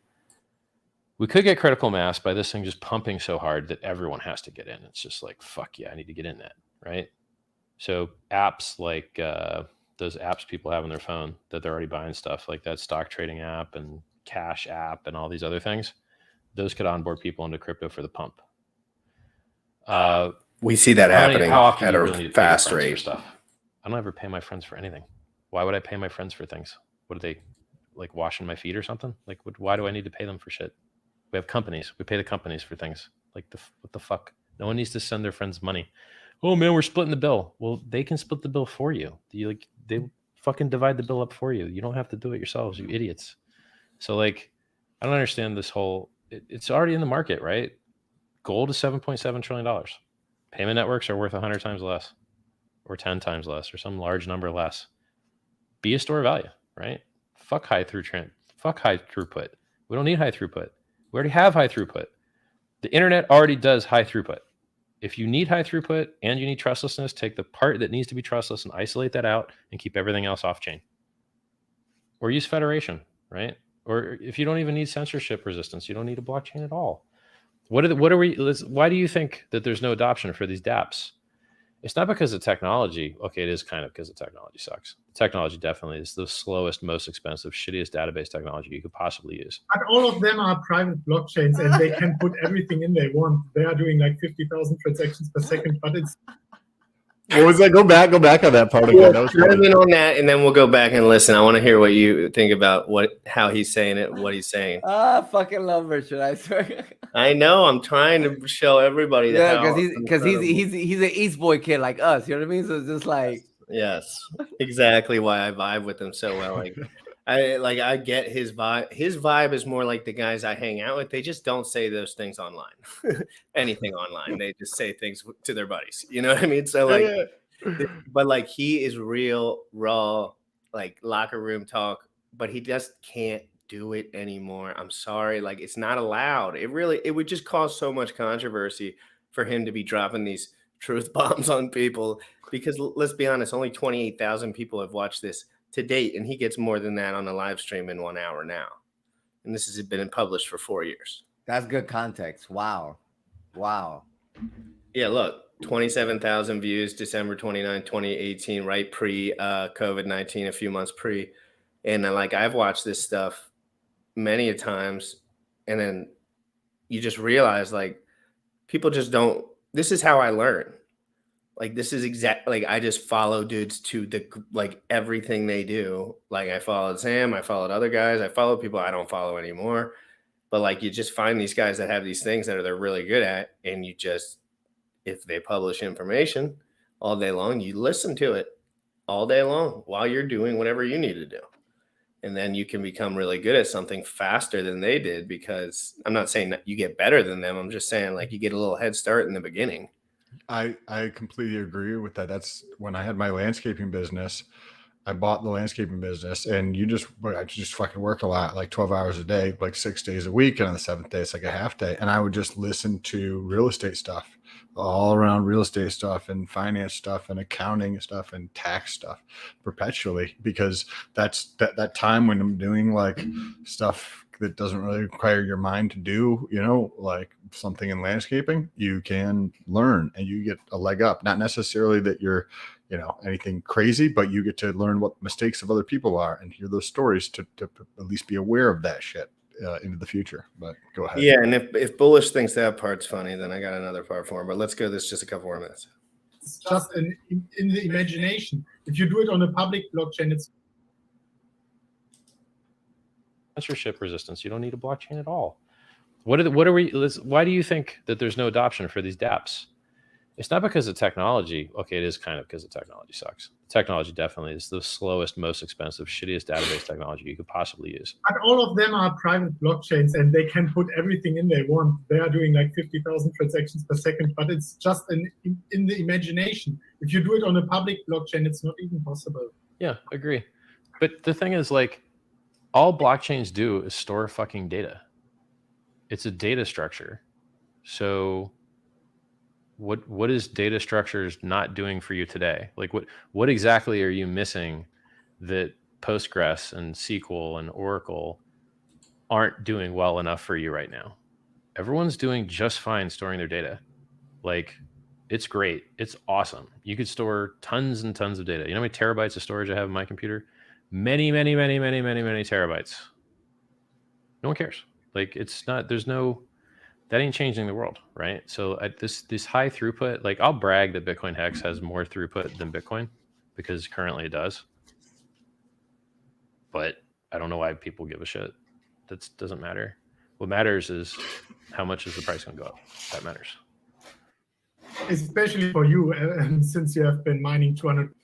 we could get critical mass by this thing just pumping so hard that everyone has to get in. It's just like, fuck yeah, I need to get in that, right? So apps like those apps people have on their phone that they're already buying stuff, like that stock trading app and cash app and all these other things, those could onboard people into crypto for the pump. We see that happening how often at do you a really need to pay your fast friends for rate. stuff? I don't ever pay my friends for anything. Why would I pay my friends for things? What are they, like, washing my feet or something? Like, why do I need to pay them for shit? We have companies. We pay the companies for things. Like, what the fuck? No one needs to send their friends money. Oh man, we're splitting the bill. Well, they can split the bill for you. They fucking divide the bill up for you. You don't have to do it yourselves, you idiots. So, like, I don't understand this whole. It's already in the market, right? Gold is $7.7 trillion. Payment networks are worth 100 times less, or 10 times less, or some large number less. Be a store of value, right? Fuck high throughput. We don't need high throughput. We already have high throughput. The internet already does high throughput. If you need high throughput and you need trustlessness, take the part that needs to be trustless and isolate that out and keep everything else off chain. Or use federation, right? Or if you don't even need censorship resistance, you don't need a blockchain at all. Why do you think that there's no adoption for these dApps? It's not because of technology. Okay, it is kind of because the technology sucks. Technology definitely is the slowest, most expensive, shittiest database technology you could possibly use. But all of them are private blockchains, and they can put everything in they want. They are doing like 50,000 transactions per second, but it's. What was that? Go back on that part again. That was Dive funny. in on that, and then we'll go back and listen. I want to hear what you think about how he's saying it, what he's saying. I fucking love Richard, I swear. I know. I'm trying to show everybody Yeah, that. because he's an East Boy kid like us. You know what I mean? So it's just like, Yes, exactly why I vibe with him so well. I get his vibe. His vibe is more like the guys I hang out with. They just don't say those things online. Anything online. They just say things to their buddies. You know what I mean? So but like, he is real, raw, like locker room talk, but he just can't do it anymore. I'm sorry. Like, it's not allowed. It would just cause so much controversy for him to be dropping these truth bombs on people, because let's be honest, only 28,000 people have watched this to date, and he gets more than that on the live stream in 1 hour now. And this has been published for 4 years. that's good context. Wow. Yeah, look, 27,000 views, December 29, 2018, right pre COVID-19, a few months pre. And like, I've watched this stuff many a times, and then you just realize, like, people just don't. This is how I learn. Like, this is like, I just follow dudes to like everything they do. Like, I followed Sam, I followed other guys, I follow people I don't follow anymore. But like, you just find these guys that have these things that they're really good at, and you just, if they publish information all day long, you listen to it all day long while you're doing whatever you need to do. And then you can become really good at something faster than they did, because I'm not saying that you get better than them. I'm just saying, like, you get a little head start in the beginning. I completely agree with that. That's when I had my landscaping business. I bought the landscaping business, and I just fucking work a lot, like 12 hours a day, like 6 days a week. And on the 7th day, it's like a half day. And I would just listen to real estate stuff, all around real estate stuff and finance stuff and accounting stuff and tax stuff perpetually, because that's that time when I'm doing like stuff that doesn't really require your mind to do, like something in landscaping, you can learn and you get a leg up. Not necessarily that you're, anything crazy, but you get to learn what mistakes of other people are and hear those stories to at least be aware of that shit into the future. But go ahead. Yeah, and if Bullish thinks that part's funny, then I got another part for him. But let's go this just a couple more minutes. It's just in the imagination. If you do it on a public blockchain, it's Censorship resistance. You don't need a blockchain at all. Why do you think that there's no adoption for these dApps? It's not because of technology. Okay, it is kind of because the technology sucks. Technology definitely is the slowest, most expensive, shittiest database technology you could possibly use. But all of them are private blockchains, and they can put everything in they want. They are doing like 50,000 transactions per second, but it's just in the imagination. If you do it on a public blockchain, it's not even possible. Yeah, agree. But the thing is, like, all blockchains do is store fucking data. It's a data structure. So what is data structures not doing for you today? Like what exactly are you missing that Postgres and SQL and Oracle aren't doing well enough for you right now? Everyone's doing just fine storing their data. Like, it's great. It's awesome. You could store tons and tons of data. You know how many terabytes of storage I have in my computer? Many terabytes. No one cares. Like, it's not, there's no, that ain't changing the world, right? So this high throughput, like, I'll brag that Bitcoin Hex has more throughput than Bitcoin because currently it does. But I don't know why people give a shit. That doesn't matter. What matters is how much is the price going to go up. That matters. Especially for you, since you have been mining 200.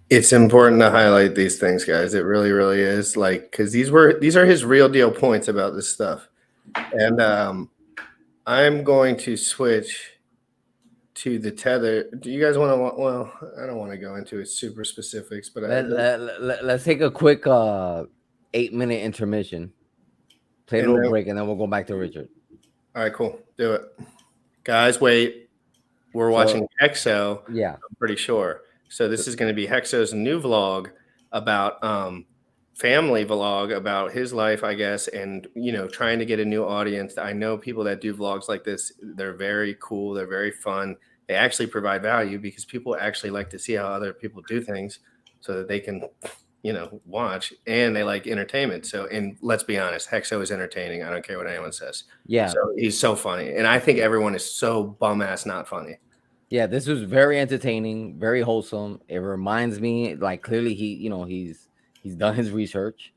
It's important to highlight these things, guys. It really, really is. Like, because these are his real deal points about this stuff. And I'm going to switch to the Tether. Do you guys want to? Well, I don't want to go into its super specifics, but let's take a quick 8-minute intermission, play a little break, and then we'll go back to Richard. All right, cool. Do it, guys. Wait, we're watching Hexo. Yeah, I'm pretty sure. So this is going to be Hexo's new vlog about family vlog about his life, I guess, and trying to get a new audience. I know people that do vlogs like this. They're very cool. They're very fun. They actually provide value because people actually like to see how other people do things so that they can, watch, and they like entertainment. So, and let's be honest, Hexo is entertaining. I don't care what anyone says. Yeah. So he's so funny. And I think everyone is so bum ass not funny. Yeah, this was very entertaining, very wholesome. It reminds me, like, clearly he's done his research.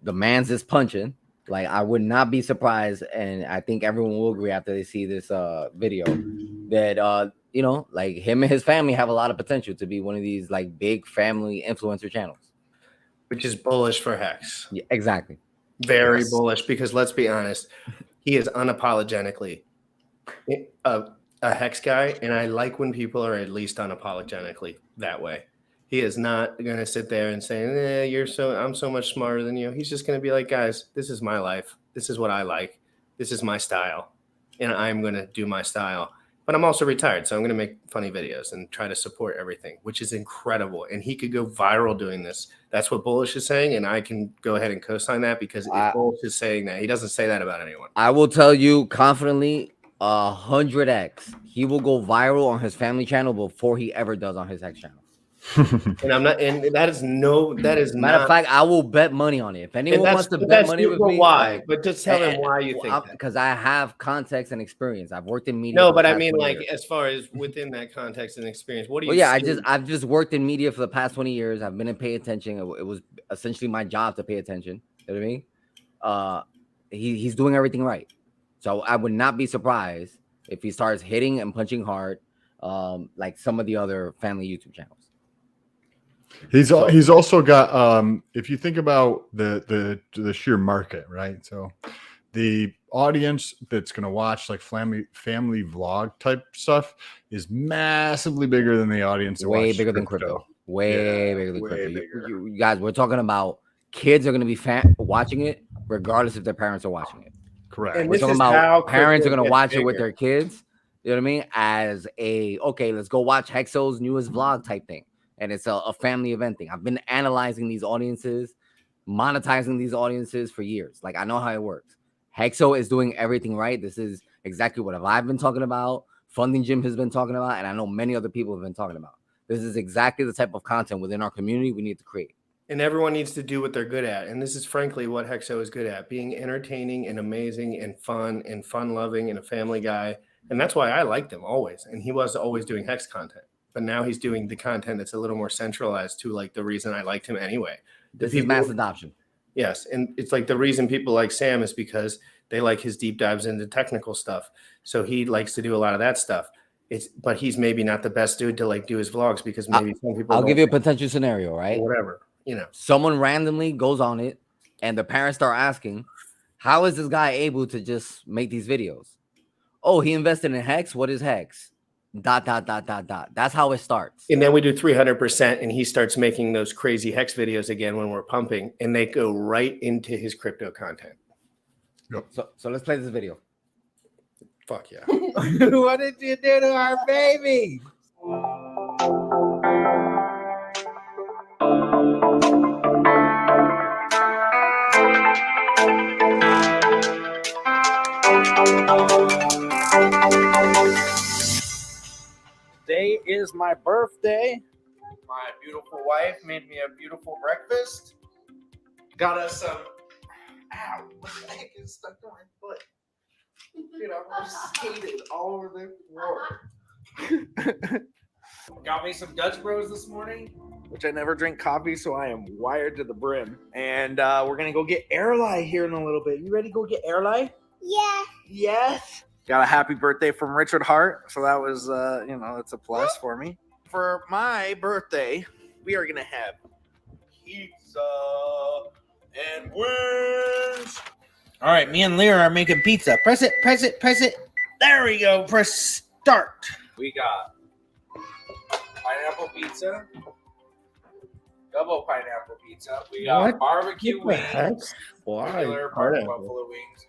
The man's is punching. Like, I would not be surprised, and I think everyone will agree after they see this video that like, him and his family have a lot of potential to be one of these like big family influencer channels. Which is bullish for Hex. Yeah, exactly. Very bullish, because let's be honest, he is unapologetically a Hex guy, and I like when people are at least unapologetically that way. He is not going to sit there and say, I'm so much smarter than you. He's just going to be like, guys, this is my life. This is what I like. This is my style, and I'm going to do my style. But I'm also retired, so I'm going to make funny videos and try to support everything, which is incredible. And he could go viral doing this. That's what Bullish is saying, and I can go ahead and co-sign that, because if Bullish is saying that, he doesn't say that about anyone. I will tell you confidently, 100x, he will go viral on his family channel before he ever does on his Hex channel. And I'm not, and that is matter of fact, I will bet money on it. If anyone wants to bet money with me, why? But just tell them why you think that. Because I have context and experience. I've worked in media. No, but I mean, like, as far as within that context and experience, what do you? Well, I've just worked in media for the past 20 years. I've been in pay attention. It was essentially my job to pay attention. You know what I mean? He's doing everything right. So I would not be surprised if he starts hitting and punching hard, like some of the other family YouTube channels. He's also got if you think about the sheer market, right? So the audience that's going to watch like family vlog type stuff is massively bigger than the audience that way watch bigger crypto. than crypto. Way bigger than way crypto. bigger. You guys, we're talking about kids are going to be watching it regardless if their parents are watching it. Correct. And We're talking about parents are going to watch it with bigger. their kids. You know what I mean? As let's go watch Hexo's newest vlog type thing. And it's a family event thing. I've been analyzing these audiences, monetizing these audiences for years. Like, I know how it works. Hexo is doing everything right. This is exactly what I've been talking about. Funding Jim has been talking about. And I know many other people have been talking about. This is exactly the type of content within our community we need to create. And everyone needs to do what they're good at. And this is frankly what Hexo is good at, being entertaining and amazing and fun loving and a family guy. And that's why I liked him always. And he was always doing Hex content. But now he's doing the content that's a little more centralized to, like, the reason I liked him anyway. This is mass adoption. Yes. And it's like the reason people like Sam is because they like his deep dives into technical stuff. So he likes to do a lot of that stuff. but he's maybe not the best dude to like do his vlogs because maybe some people. I'll don't give you a think- potential scenario, right? or whatever, Someone randomly goes on it, and the parents start asking, "How is this guy able to just make these videos?" Oh, he invested in Hex. What is Hex? ... That's how it starts. And then we do 300%, and he starts making those crazy Hex videos again when we're pumping, and they go right into his crypto content. So let's play this video. Fuck yeah. What did you do to our baby? Today is my birthday. My beautiful wife made me a beautiful breakfast. Got us some. Ow! What the heck is stuck to my foot? Dude, I almost skated all over the floor. Got me some Dutch Bros this morning, which I never drink coffee, so I am wired to the brim. And we're gonna go get Airlie here in a little bit. You ready to go get Airlie? Yeah. Yes. Got a happy birthday from Richard Hart, so that was, that's a plus for me. For my birthday, we are gonna have pizza and wings. All right, me and Lyra are making pizza. Press it, press it, press it. There we go. Press start. We got pineapple pizza, double pineapple pizza. We got What? barbecue What the heck? wings, Why? regular Pineapple. buffalo wings,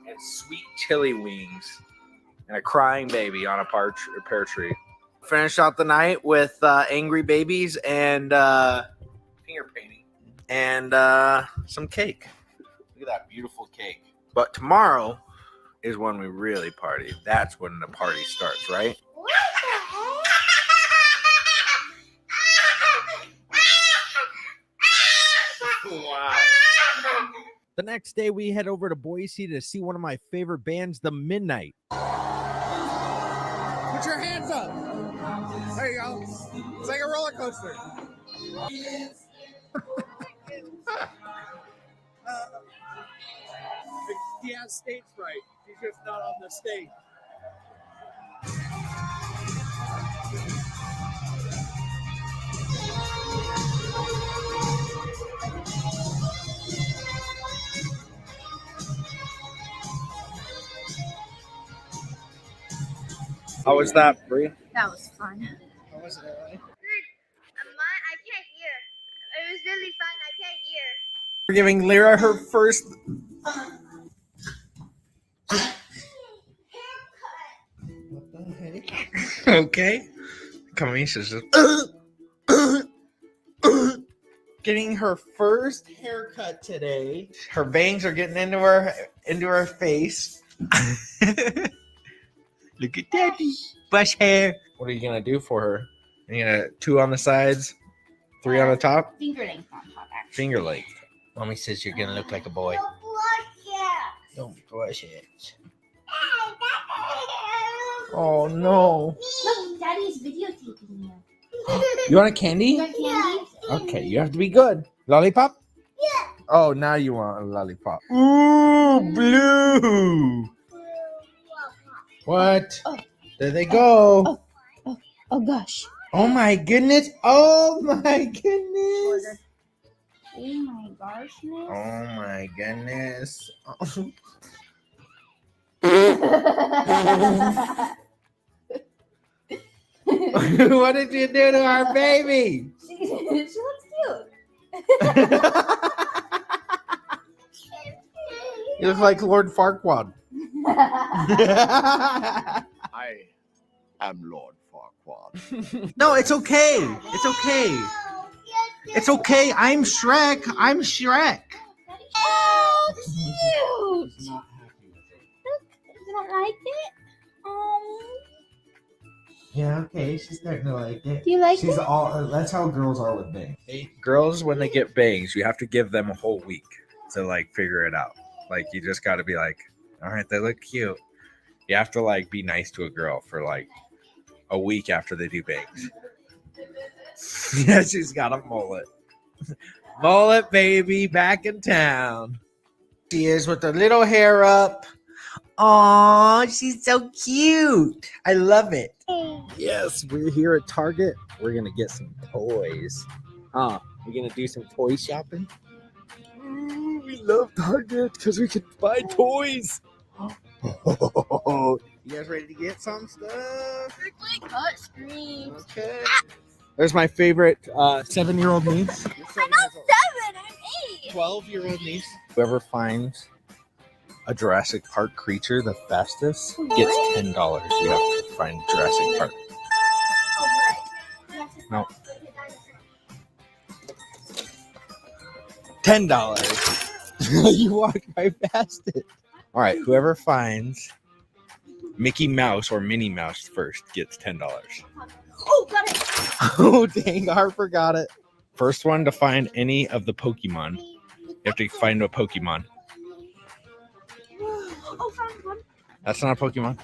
and sweet chili wings, and a crying baby on a pear tree. Finished out the night with angry babies and finger painting and some cake. Look at that beautiful cake. But tomorrow is when we really party. That's when the party starts, right? What the heck? Wow. The next day, we head over to Boise to see one of my favorite bands, The Midnight. Put your hands up. There you go. It's like a roller coaster. He has stage fright. He's just not on the stage. How was that, Brie? That was fun. How was it, Ellie? I can't hear. It was really fun. I can't hear. We're giving Lyra her first. What the heck? Okay. Kamisha's just getting her first haircut today. Her bangs are getting into her face. Look at Daddy. Bush hair. What are you gonna do for her? Are you gonna 2 on the sides, 3 on the top? Finger length on top, actually. Finger length. Mommy says you're gonna look like a boy. Don't blush it. Don't brush it. Oh no. Look, Daddy's videotaping you. You want a candy? You want candy? Okay, you have to be good. Lollipop? Yeah. Oh, now you want a lollipop. Ooh, blue. What? Oh. There they go. Oh gosh. Oh my goodness. Oh my goodness. Oh my gosh. Oh my goodness. What did you do to our baby? She looks cute. You look like Lord Farquaad. I am Lord Farquaad. No, it's okay. It's okay. It's okay. I'm Shrek. I'm Shrek. Oh, cute. He's not happy with it. You don't like it? Yeah, okay, she's starting to like it. Do you like She's it? all. That's how girls are with bangs. Girls, when they get bangs, you have to give them a whole week to like figure it out. Like you just got to be like, all right, they look cute. You have to like be nice to a girl for like a week after they do bangs. Yeah, she's got a mullet. Mullet baby back in town. She is with her little hair up. Oh, she's so cute. I love it. Yes, we're here at Target. We're gonna get some toys. We're gonna do some toy shopping. Ooh, we love Target because we can buy toys. You guys ready to get some stuff? Okay. There's my favorite 7-year-old niece. I'm not 7, I'm 8. 12-year-old niece. Whoever finds a Jurassic Park creature the fastest gets $10. You have to find Jurassic Park. No. $10. You walked right past it. All right, whoever finds Mickey Mouse or Minnie Mouse first gets $10. Oh, got it. Oh, dang, Harper got it. First one to find any of the Pokemon. You have to find a Pokemon. Oh, found one. That's not a Pokemon.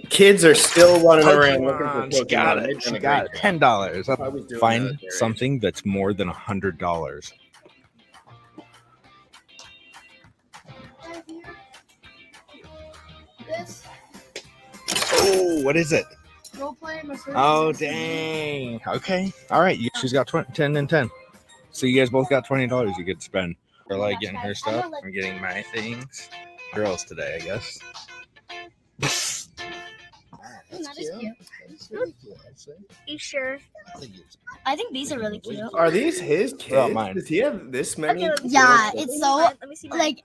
Kids are still running around looking for Pokemon. She Pokemon. got They've it. done She a got great it. job. $10. I was doing Find that, Gary. something that's more than $100. This Oh, what is it? role play my first. Oh, dang. Okay. All right. She's got 10 and 10. So you guys both got $20 you could spend. For like getting her stuff. I'm getting my things. Girls today, I guess. That is cute. You sure? I think these are really cute. Are these his What about kids? mine? Does he have this many? Yeah, little it's so like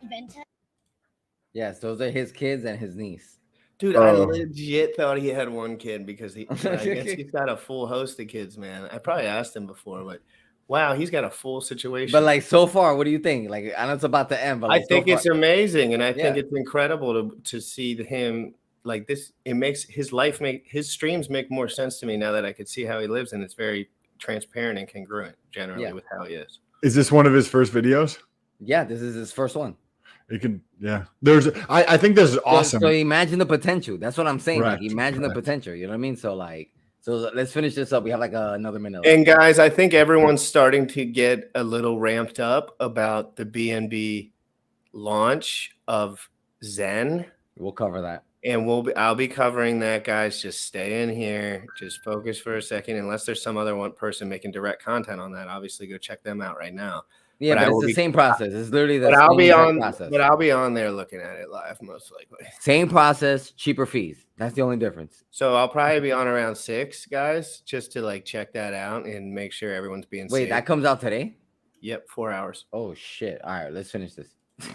Yes, those are his kids and his niece. Dude, I legit thought he had one kid because I guess he's got a full host of kids, man. I probably asked him before, but wow, he's got a full situation. But like so far, what do you think? Like I know it's about to end, but like, I think so it's far, amazing, and I think Yeah. it's incredible to see him like this. It makes his life his streams make more sense to me now that I could see how he lives, and it's very transparent and congruent generally Yeah. with how he is. Is this one of his first videos? yeah, this is his first one. It can, yeah. I think this is awesome. So imagine the potential. That's what I'm saying. Like Correct, imagine the correct. potential. You know what I mean? So like, so let's finish this up. We have like another minute. And guys, I think everyone's starting to get a little ramped up about the BNB launch of Zen, We'll cover that. and I'll be covering that, guys. Just stay in here, just focus for a second. Unless there's some other one person making direct content on that, obviously go check them out right now. Yeah, But I but will it's the be- same process. It's literally the But same I'll be exact on. process. But I'll be on there looking at it live, most likely. Same process, cheaper fees. That's the only difference. So I'll probably be on around 6, guys, just to like check that out and make sure everyone's being Wait, safe. that comes out today? Yep, 4 hours. Oh shit! All right, let's finish this.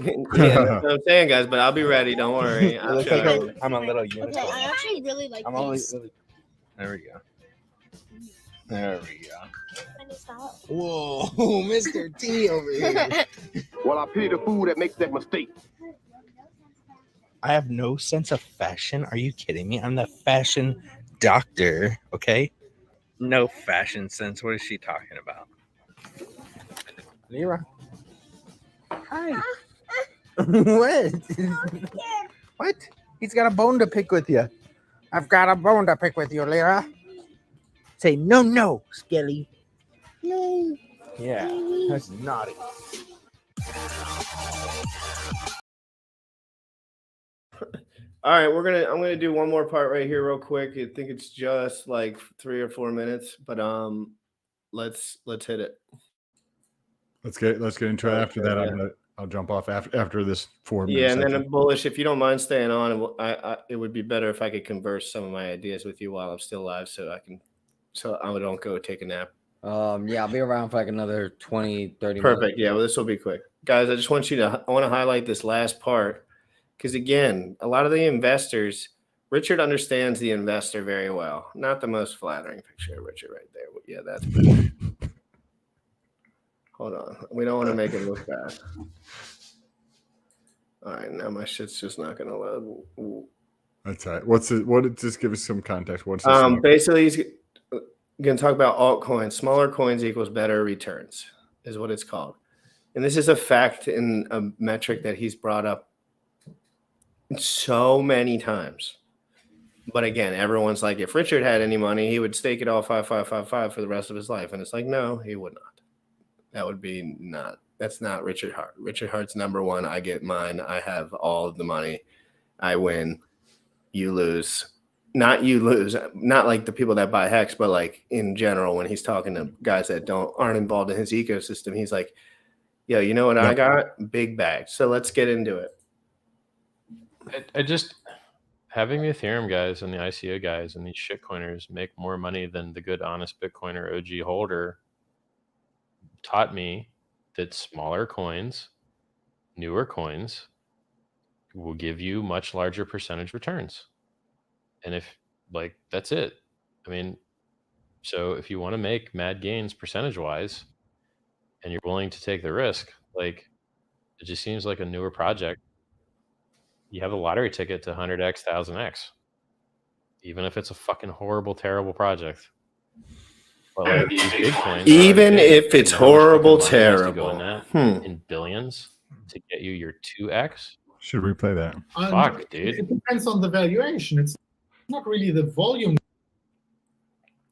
Yeah, that's what I'm saying, guys. But I'll be ready. Don't worry. It looks like I'm a little unicorn. Okay, I actually really like I'm only. these. There we go. There we go. Can you stop? Whoa, Mr. T over here. Well, I pity the fool that makes that mistake. I have no sense of fashion. Are you kidding me? I'm the fashion doctor, okay? No fashion sense. What is she talking about? Lyra. Hi. What? What? He's got a bone to pick with you. I've got a bone to pick with you, Lyra. Say no, Skelly. No. Yeah, that's naughty. All right, I'm gonna do one more part right here real quick. I think it's just like 3 or 4 minutes, but let's hit it. Let's get into it. After that, I'll jump off after this 4 minutes. Yeah, and then Bullish, if you don't mind staying on, it would be better if I could converse some of my ideas with you while I'm still live, so I don't go take a nap. Yeah, I'll be around for like another 20, 30 minutes. Perfect. Yeah, well, this will be quick, guys. I want to highlight this last part because again, a lot of the investors, Richard understands the investor very well. Not the most flattering picture of Richard right there. Yeah, that's better. Hold on. We don't want to make it look bad. All right, now my shit's just not going to load. Ooh. That's all right. Just give us some context. What's this? Basically, he's going to talk about altcoins. Smaller coins equals better returns is what it's called. And this is a fact in a metric that he's brought up so many times. But again, everyone's like, if Richard had any money, he would stake it all 5, 5, 5, 5 for the rest of his life. And it's like, no, he would not. That would be not That's not Richard Hart. Richard Hart's number one. I get mine. I have all of the money. I win. You lose. Not you lose. Not like the people that buy Hex, but like in general, when he's talking to guys that aren't involved in his ecosystem, he's like, "Yo, you know what I got? Big bag. So let's get into it." I just having the Ethereum guys and the ICO guys and these shitcoiners make more money than the good, honest Bitcoiner OG holder taught me that smaller coins, newer coins, will give you much larger percentage returns. And if like that's it. I mean, so if you want to make mad gains percentage wise and you're willing to take the risk, like it just seems like a newer project. You have a lottery ticket to 100x, 1000x, even if it's a fucking horrible, terrible project. But like these big coins, even if it's horrible, terrible, in billions to get you your 2x. Should replay that. Fuck, dude. It depends on the valuation. It's not really the volume.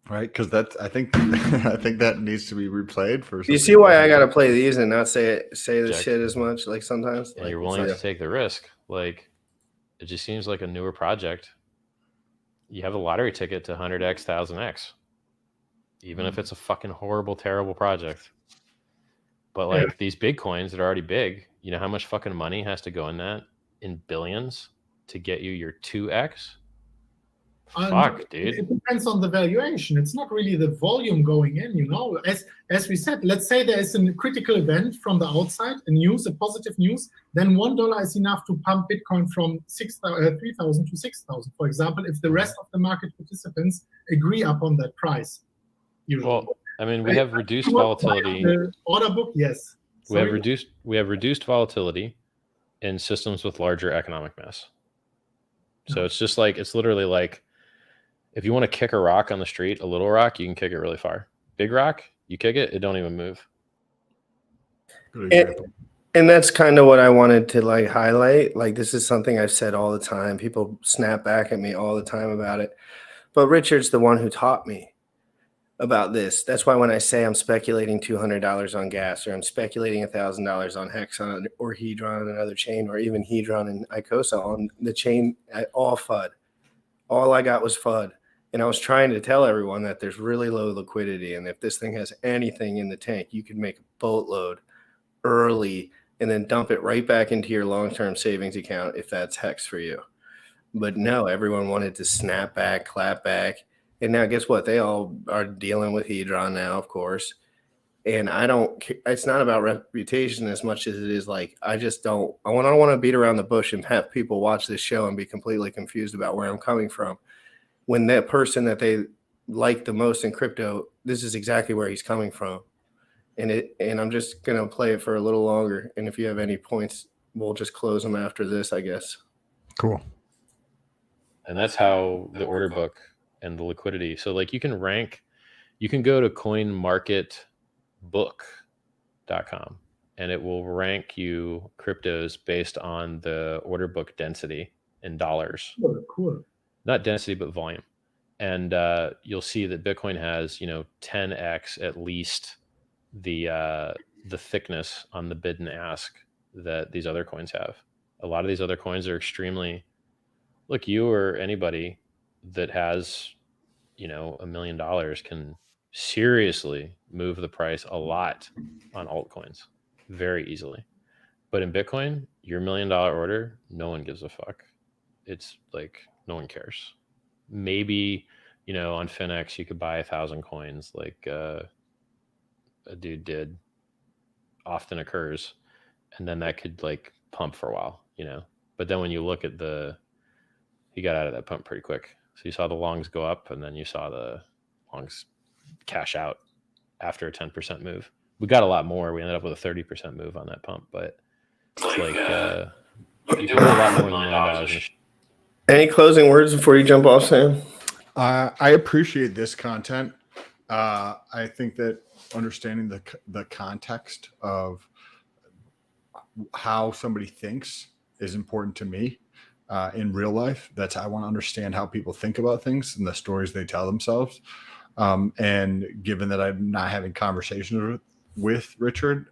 Right, because that's I think that needs to be replayed for. You see why I gotta play these and not say the shit as much? Like sometimes, and you're willing to take the risk. Like it just seems like a newer project. You have a lottery ticket to 100x, 1000x, even if it's a fucking horrible, terrible project. But like these big coins that are already big, you know how much fucking money has to go in that in billions to get you your 2x? Fuck, dude. It depends on the valuation. It's not really the volume going in, you know. As we said, let's say there is a critical event from the outside, a positive news, then $1 is enough to pump Bitcoin from 3,000 to 6,000, for example, if the rest of the market participants agree upon that price. Well, I mean, we have reduced volatility. Order book, yes. We have reduced volatility in systems with larger economic mass. So it's just like, it's literally like, if you want to kick a rock on the street, a little rock, you can kick it really far. Big rock, you kick it, it don't even move. And that's kind of what I wanted to like highlight. Like this is something I've said all the time. People snap back at me all the time about it. But Richard's the one who taught me about this. That's why when I say I'm speculating $200 on gas, or I'm speculating $1,000 on Hex or Hedron on another chain, or even Hedron and Icosa on the chain, all FUD. All I got was FUD. And I was trying to tell everyone that there's really low liquidity. And if this thing has anything in the tank, you can make a boatload early and then dump it right back into your long-term savings account if that's Hex for you. But no, everyone wanted to snap back, clap back. And now guess what? They all are dealing with Hedron now, of course. And it's not about reputation as much as it is like, I don't want to beat around the bush and have people watch this show and be completely confused about where I'm coming from. When that person that they like the most in crypto, this is exactly where he's coming from. And I'm just going to play it for a little longer. And if you have any points, we'll just close them after this, I guess. Cool. And that's how the order book and the liquidity. So like you can go to coinmarketbook.com and it will rank you cryptos based on the order book density in dollars. Oh, cool. Not density, but volume. And you'll see that Bitcoin has, 10x at least the thickness on the bid and ask that these other coins have. A lot of these other coins are extremely, look, you or anybody that has, $1 million can seriously move the price a lot on altcoins very easily. But in Bitcoin, your $1 million order, no one gives a fuck. It's like, no one cares. Maybe, on Finex, you could buy 1,000 coins like a dude did. Often occurs. And then that could like pump for a while, But then when you look at he got out of that pump pretty quick. So you saw the longs go up and then you saw the longs cash out after a 10% move. We got a lot more. We ended up with a 30% move on that pump, but it's like you put a lot more than $1 million. Any closing words before you jump off, Sam? I appreciate this content. I think that understanding the context of how somebody thinks is important to me in real life. I want to understand how people think about things and the stories they tell themselves. And given that I'm not having conversations with Richard,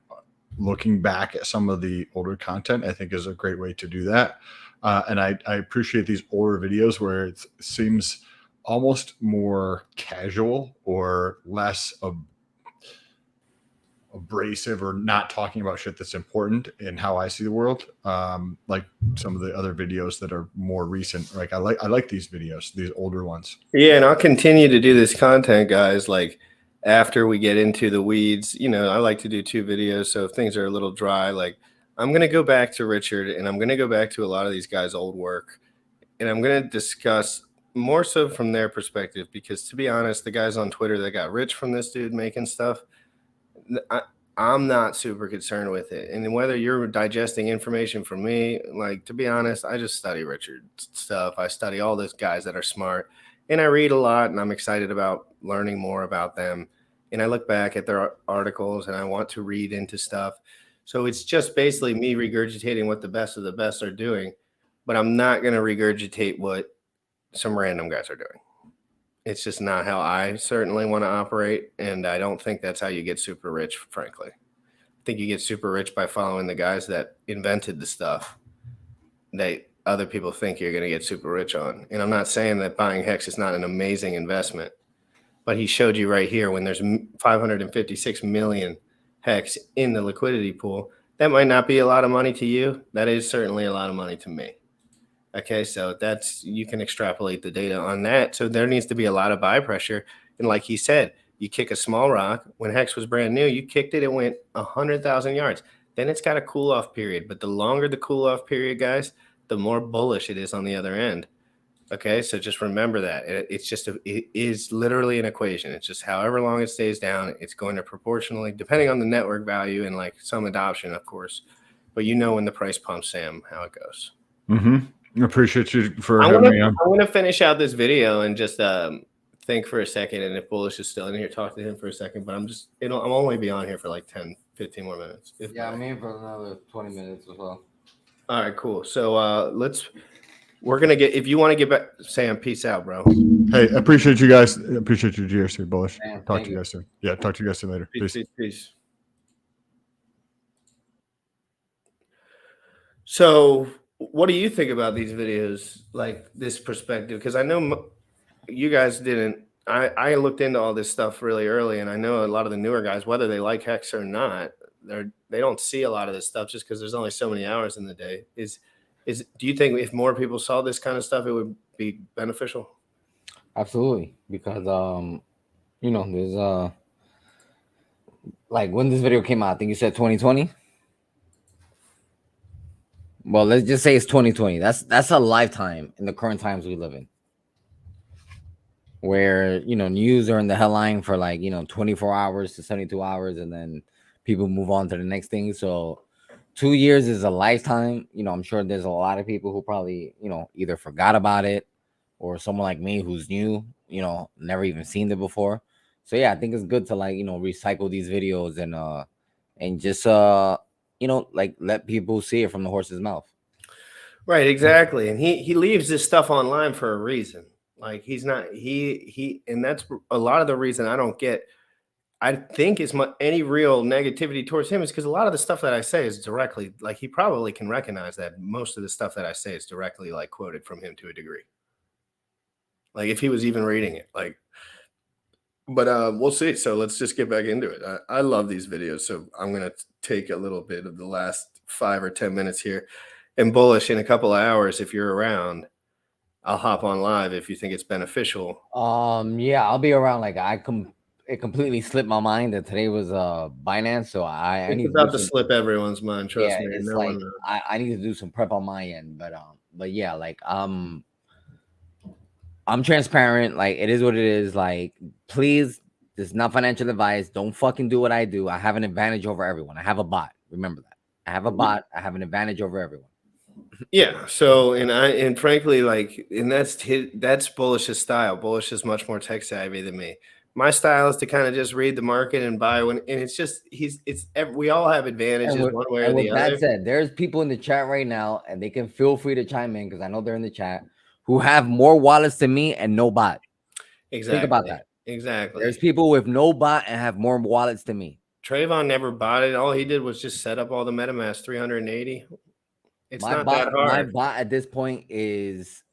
looking back at some of the older content, I think is a great way to do that. And I appreciate these older videos where it seems almost more casual or less abrasive, or not talking about shit that's important in how I see the world. Like some of the other videos that are more recent. Like I like these videos, these older ones. Yeah, and I'll continue to do this content, guys. Like after we get into the weeds, you know, I like to do 2 videos. So if things are a little dry, like I'm gonna go back to Richard and I'm gonna go back to a lot of these guys' old work, and I'm gonna discuss more so from their perspective, because to be honest, the guys on Twitter that got rich from this dude making stuff, I'm not super concerned with it. And whether you're digesting information from me, like, to be honest, I just study Richard's stuff. I study all those guys that are smart, and I read a lot, and I'm excited about learning more about them. And I look back at their articles and I want to read into stuff. So it's just basically me regurgitating what the best of the best are doing, but I'm not going to regurgitate what some random guys are doing. It's just not how I certainly want to operate, and I don't think that's how you get super rich, frankly. I think you get super rich by following the guys that invented the stuff that other people think you're going to get super rich on. And I'm not saying that buying Hex is not an amazing investment, but he showed you right here, when there's 556 million Hex in the liquidity pool, that might not be a lot of money to you. That is certainly a lot of money to me. Okay, so that's, you can extrapolate the data on that. So there needs to be a lot of buy pressure. And like he said, you kick a small rock. When Hex was brand new, you kicked it, it went 100,000 yards. Then it's got a cool off period. But the longer the cool off period, guys, the more bullish it is on the other end. Okay, so just remember that. It is literally an equation. It's just however long it stays down, it's going to proportionally, depending on the network value and like some adoption, of course. But you know when the price pumps, Sam, how it goes. Mm-hmm. I appreciate you for having me on. I want to finish out this video and just think for a second. And if Bullish is still in here, talk to him for a second. But I'm only be on here for like 10, 15 more minutes. I'm here for another 20 minutes as well. All right, cool. So we're going to get, if you want to get back, Sam, peace out, bro. Hey, I appreciate you guys. I appreciate you, GRC Bullish. Man, talk to you guys soon. Yeah, talk to you guys soon later. Peace. So what do you think about these videos, like this perspective? Because I know you guys didn't. I looked into all this stuff really early, and I know a lot of the newer guys, whether they like Hex or not, they don't see a lot of this stuff just because there's only so many hours in the day. Do you think if more people saw this kind of stuff, it would be beneficial? Absolutely, because there's like when this video came out, I think you said 2020. Well, let's just say it's 2020. That's a lifetime in the current times we live in, where news are in the headline for 24 hours to 72 hours, and then people move on to the next thing. So 2 years is a lifetime. I'm sure there's a lot of people who probably either forgot about it, or someone like me who's new, never even seen it before. So yeah, I think it's good to recycle these videos and just let people see it from the horse's mouth. Right, exactly. And he leaves this stuff online for a reason. Like he's not and that's a lot of the reason I don't get. I think as much any real negativity towards him is because a lot of the stuff that I say is directly, like, he probably can recognize that most of the stuff that I say is directly like quoted from him to a degree. Like if he was even reading it, like. But we'll see. So let's just get back into it. I love these videos. So I'm going to take a little bit of the last 5 or 10 minutes here. And Bullish, in a couple of hours, if you're around, I'll hop on live if you think it's beneficial. Yeah, I'll be around. It completely slipped my mind that today was Binance. So I need about to slip everyone's mind. Trust me. It's I need to do some prep on my end. But yeah, I'm transparent. Like, it is what it is. Like, please, this is not financial advice. Don't fucking do what I do. I have an advantage over everyone. I have a bot. Remember that. I have a bot. I have an advantage over everyone. Yeah. So, and frankly, that's Bullish's style. Bullish is much more tech savvy than me. My style is to kind of just read the market and buy when, and it's just, we all have advantages one way or the other. That said, there's people in the chat right now, and they can feel free to chime in because I know they're in the chat, who have more wallets than me and no bot. Exactly. Think about that. Exactly. There's people with no bot and have more wallets than me. Trayvon never bought it. All he did was just set up all the MetaMask 380. It's My not bot, that my hard. bot at this point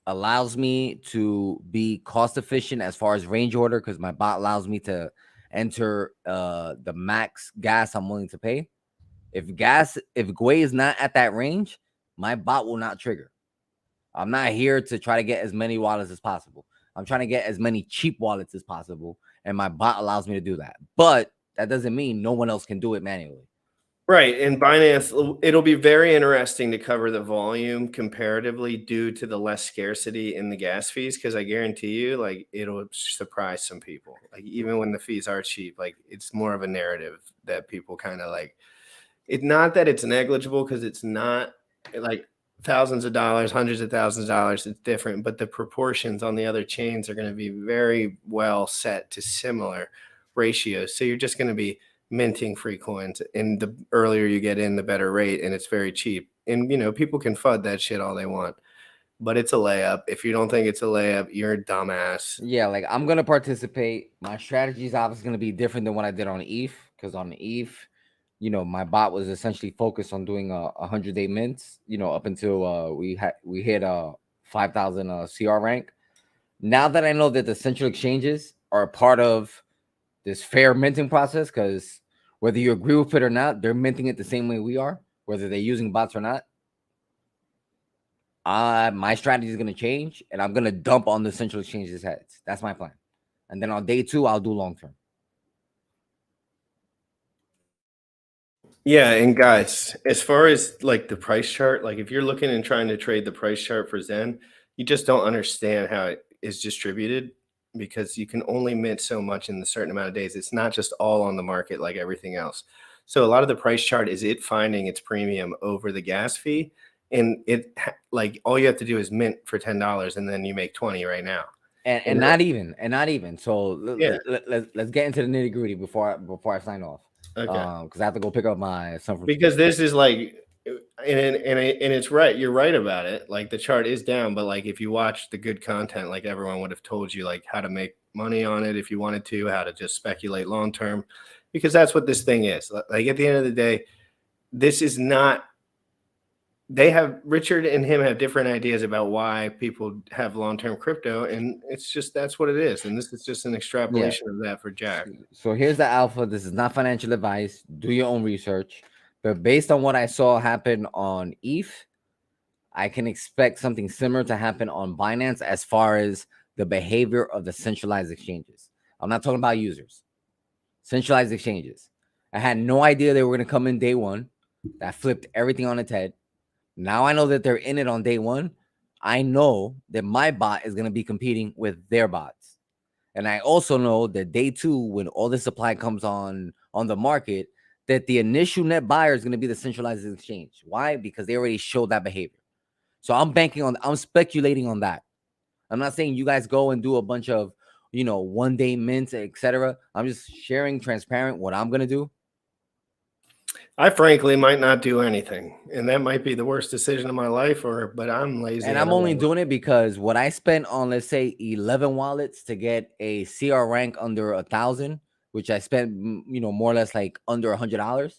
allows me to be cost efficient as far as range order, because my bot allows me to enter the max gas I'm willing to pay. If Gwei is not at that range, my bot will not trigger. I'm not here to try to get as many wallets as possible. I'm trying to get as many cheap wallets as possible, and my bot allows me to do that. But that doesn't mean no one else can do it manually. Right. And Binance, it'll be very interesting to cover the volume comparatively due to the less scarcity in the gas fees. Cause I guarantee you, like, it'll surprise some people. Like, even when the fees are cheap, like, it's more of a narrative that people kind of like. It's not that it's negligible, because it's not like thousands of dollars, hundreds of thousands of dollars. It's different, but the proportions on the other chains are going to be very well set to similar ratios. So you're just going to be minting free coins, and the earlier you get in, the better rate, and it's very cheap. And people can FUD that shit all they want, but it's a layup. If you don't think it's a layup, you're a dumbass. Yeah, like, I'm gonna participate. My strategy is obviously gonna be different than what I did on ETH, because on ETH, my bot was essentially focused on doing 100-day mints, up until we hit 5,000 CR rank. Now that I know that the central exchanges are a part of this fair minting process, because whether you agree with it or not, they're minting it the same way we are, whether they're using bots or not. My strategy is going to change, and I'm going to dump on the central exchanges' heads. That's my plan. And then on day 2, I'll do long term. Yeah, and guys, as far as like the price chart, like if you're looking and trying to trade the price chart for Zen, you just don't understand how it is distributed, because you can only mint so much in a certain amount of days. It's not just all on the market like everything else. So a lot of the price chart is it finding its premium over the gas fee, and it like all you have to do is mint for $10, and then you make 20 right now. And not even. So Yeah. let's get into the nitty gritty before I sign off. Okay. Because I have to go pick up my son from because this is like, and it's right. You're right about it. Like, the chart is down, but like if you watch the good content, like everyone would have told you like how to make money on it if you wanted to, how to just speculate long term, because that's what this thing is. Like, at the end of the day, this is not. Richard and him have different ideas about why people have long-term crypto, and it's just that's what it is. And this is just an extrapolation of that for Jack. So here's the alpha. This is not financial advice. Do your own research. But based on what I saw happen on ETH, I can expect something similar to happen on Binance as far as the behavior of the centralized exchanges. I'm not talking about users. Centralized exchanges. I had no idea they were going to come in day 1. That flipped everything on its head. Now I know that they're in it on day 1. I know that my bot is going to be competing with their bots. And I also know that day 2, when all the supply comes on the market, that the initial net buyer is going to be the centralized exchange. Why? Because they already showed that behavior. So I'm speculating on that. I'm not saying you guys go and do a bunch of, 1-day mints, etc. I'm just sharing transparent what I'm going to do. I frankly might not do anything, and that might be the worst decision of my life, but I'm lazy. And I'm only doing it because what I spent on, let's say, 11 wallets to get a CR rank under 1,000, which I spent, more or less like under $100.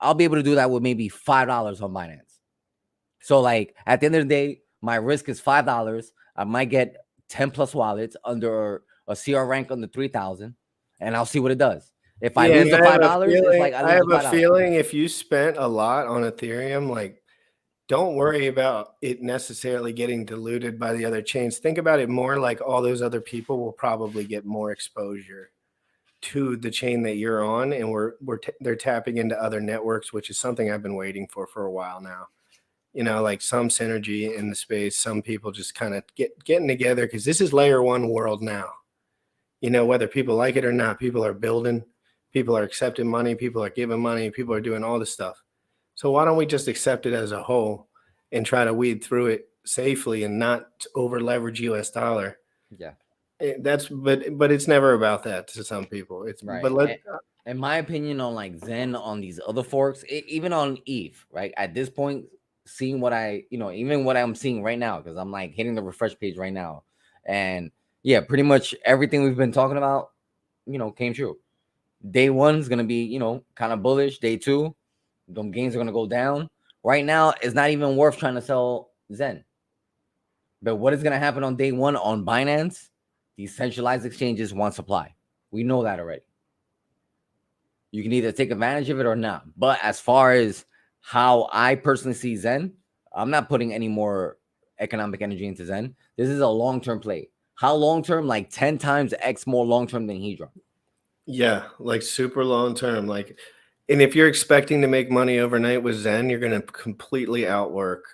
I'll be able to do that with maybe $5 on Binance. So like at the end of the day, my risk is $5. I might get 10 plus wallets under a CR rank under 3,000, and I'll see what it does. If I lose the $5, it's like I have a feeling if you spent a lot on Ethereum, like, don't worry about it necessarily getting diluted by the other chains. Think about it more like all those other people will probably get more exposure to the chain that you're on, and they're tapping into other networks, which is something I've been waiting for a while now. Like some synergy in the space, some people just kind of getting together, because this is layer 1 world now. Whether people like it or not, people are building. People are accepting money. People are giving money. People are doing all this stuff. So why don't we just accept it as a whole and try to weed through it safely and not over leverage US dollar? Yeah. But it's never about that to some people. It's right. But in my opinion, on like Zen, on these other forks, even on ETH, right? At this point, seeing what even what I'm seeing right now, because I'm like hitting the refresh page right now, and yeah, pretty much everything we've been talking about, came true. Day one is gonna be, kind of bullish. Day two, them gains are gonna go down. Right now, it's not even worth trying to sell Zen. But what is gonna happen on day one on Binance? These centralized exchanges want supply. We know that already. You can either take advantage of it or not. But as far as how I personally see Zen, I'm not putting any more economic energy into Zen. This is a long-term play. How long-term? Like 10 times X more long-term than Hedron. Yeah, like super long term. Like, and if you're expecting to make money overnight with Zen, you're going to completely outwork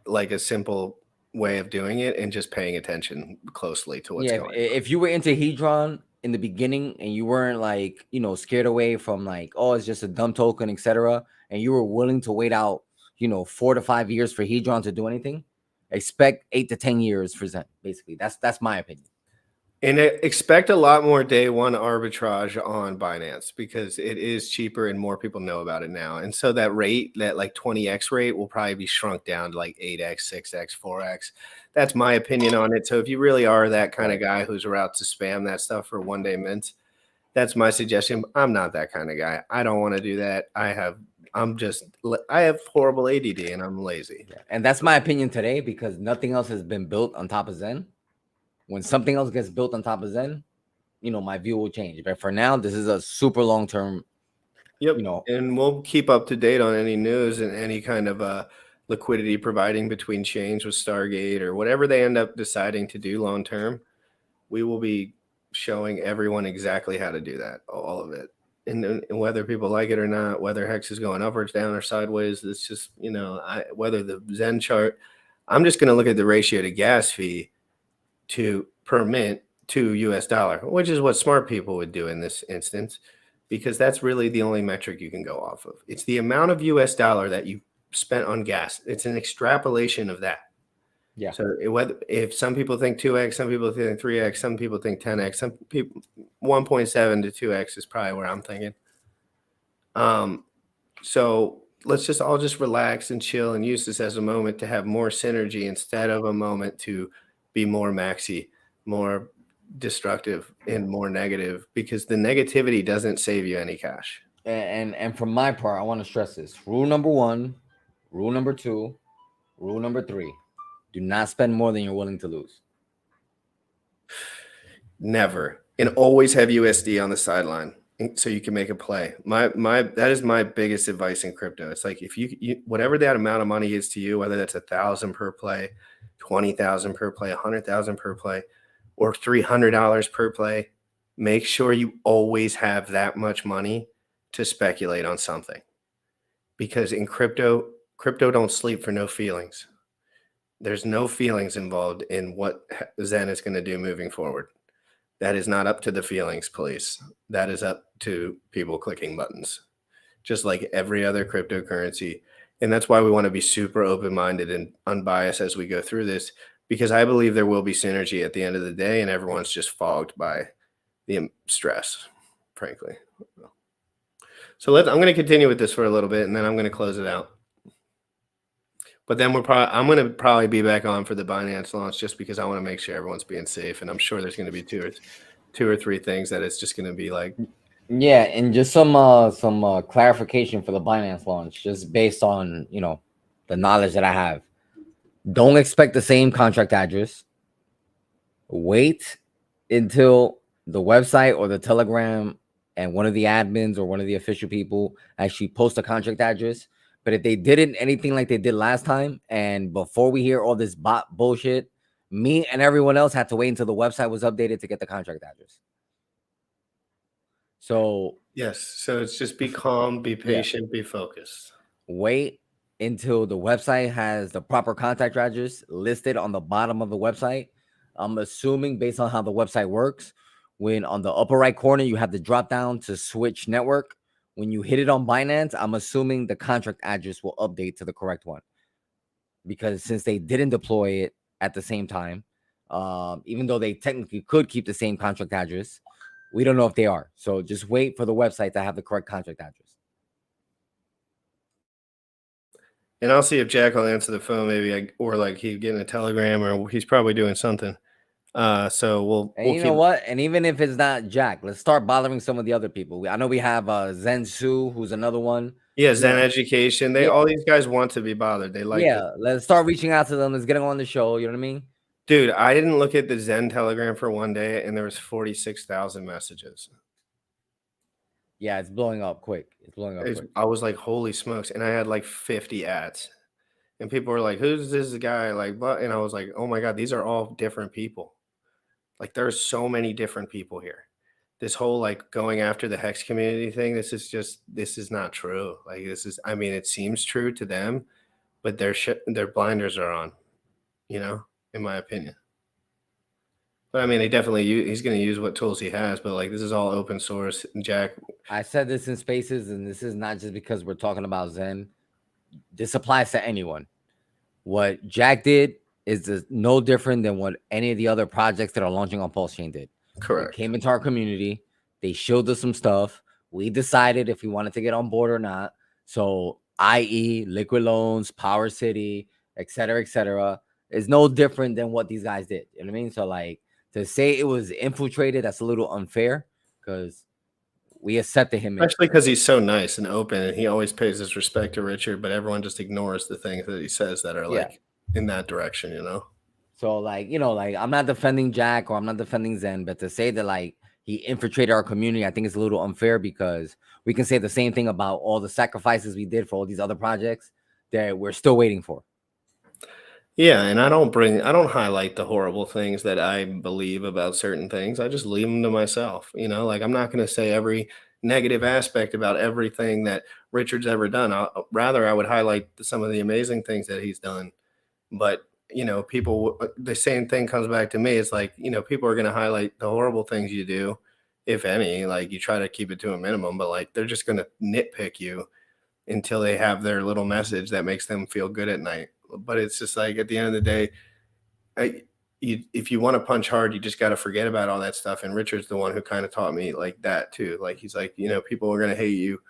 like a simple way of doing it and just paying attention closely to what's going on. If you were into Hedron in the beginning and you weren't like, scared away from like, oh, it's just a dumb token, etc., and you were willing to wait out, 4 to 5 years for Hedron to do anything, expect 8 to 10 years for Zen. Basically, that's my opinion. And expect a lot more day one arbitrage on Binance because it is cheaper and more people know about it now. And so that rate, that like 20x rate, will probably be shrunk down to like 8x, 6x, 4x. That's my opinion on it. So if you really are that kind of guy who's out to spam that stuff for one day mints, that's my suggestion. I'm not that kind of guy. I don't want to do that. I have horrible ADD and I'm lazy. Yeah. And that's my opinion today because nothing else has been built on top of Zen. When something else gets built on top of Zen, my view will change. But for now, this is a super long term. Yep. And we'll keep up to date on any news and any kind of liquidity providing between chains with Stargate or whatever they end up deciding to do long term. We will be showing everyone exactly how to do that, all of it. And whether people like it or not, whether Hex is going upwards, down, or sideways, it's just, whether the Zen chart, I'm just going to look at the ratio to gas fee per mint to US dollar, which is what smart people would do in this instance, because that's really the only metric you can go off of. It's the amount of US dollar that you spent on gas. It's an extrapolation of that. Yeah. So if some people think 2x, some people think 3x, some people think 10x, some people 1.7 to 2x is probably where I'm thinking. So let's just all just relax and chill and use this as a moment to have more synergy instead of a moment to be more maxi, more destructive and more negative, because the negativity doesn't save you any cash. And from my part, I want to stress this. Rule number 1, rule number 2, rule number 3. Do not spend more than you're willing to lose. Never. And always have USD on the sideline so you can make a play. That is my biggest advice in crypto. It's like if you whatever that amount of money is to you, whether that's 1,000 per play, 20,000 per play, 100,000 per play, or $300 per play, make sure you always have that much money to speculate on something. Because in crypto don't sleep for no feelings. There's no feelings involved in what Zen is going to do moving forward. That is not up to the feelings police. That is up to people clicking buttons, just like every other cryptocurrency. And that's why we want to be super open-minded and unbiased as we go through this, because I believe there will be synergy at the end of the day, and everyone's just fogged by the stress, frankly. So I'm going to continue with this for a little bit, and then I'm going to close it out. But then I'm going to probably be back on for the Binance launch, just because I want to make sure everyone's being safe, and I'm sure there's going to be two or three things that it's just going to be like. Yeah, and just some clarification for the Binance launch, just based on the knowledge that I have. Don't expect the same contract address. Wait until the website or the Telegram and one of the admins or one of the official people actually post a contract address. But if they didn't anything like they did last time, and before we hear all this bot bullshit, me and everyone else had to wait until the website was updated to get the contract address. So yes, so it's just be calm, be patient, be focused. Wait until the website has the proper contact address listed on the bottom of the website. I'm assuming based on how the website works, when on the upper right corner you have the drop down to switch network. When you hit it on Binance, I'm assuming the contract address will update to the correct one, because since they didn't deploy it at the same time, even though they technically could keep the same contract address, we don't know if they are. So just wait for the website to have the correct contract address. And I'll see if Jack will answer the phone, maybe, or like he's getting a telegram, or he's probably doing something. So we'll And you know what? And even if it's not Jack, let's start bothering some of the other people. I know we have Zen Su, who's another one. Yeah, Zen Education. They Yeah. all these guys want to be bothered. They like Yeah, let's start reaching out to them. Let's get them on the show. You know what I mean? Dude, I didn't look at the Zen Telegram for one day, and there was 46,000 messages. Yeah, it's blowing up quick. It's blowing up quick. I was like, holy smokes. And I had like 50 ads. And people were like, who's this guy? Like, what? And I was like, oh my God, these are all different people. Like, there's so many different people here. This whole like going after the Hex community thing, this is not true. Like, I mean, it seems true to them, but their blinders are on, you know, in my opinion. But I mean, he's going to use what tools he has, but like, this is all open source. Jack, I said this in spaces, and this is not just because we're talking about Zen. This applies to anyone. What Jack did is no different than what any of the other projects that are launching on Pulse Chain did. Correct. They came into our community. They showed us some stuff. We decided if we wanted to get on board or not. So, i.e., Liquid Loans, Power City, et cetera, is no different than what these guys did. You know what I mean? So, like, to say it was infiltrated, that's a little unfair because we accepted him. Especially because he's so nice and open, and he always pays his respect to Richard, but everyone just ignores the things that he says that are like in that direction, you know? So, like, you know, like, I'm not defending Jack or I'm not defending Zen, but to say that, like, he infiltrated our community, I think it's a little unfair because we can say the same thing about all the sacrifices we did for all these other projects that we're still waiting for. Yeah, and I don't highlight the horrible things that I believe about certain things. I just leave them to myself, you know? Like, I'm not going to say every negative aspect about everything that Richard's ever done. Rather, I would highlight some of the amazing things that he's done. But, you know, the same thing comes back to me. It's like, you know, people are going to highlight the horrible things you do, if any. Like, you try to keep it to a minimum, but like, they're just going to nitpick you until they have their little message that makes them feel good at night. But it's just like, at the end of the day, if you want to punch hard, you just got to forget about all that stuff. And Richard's the one who kind of taught me like that too. Like, he's like, you know, people are going to hate you.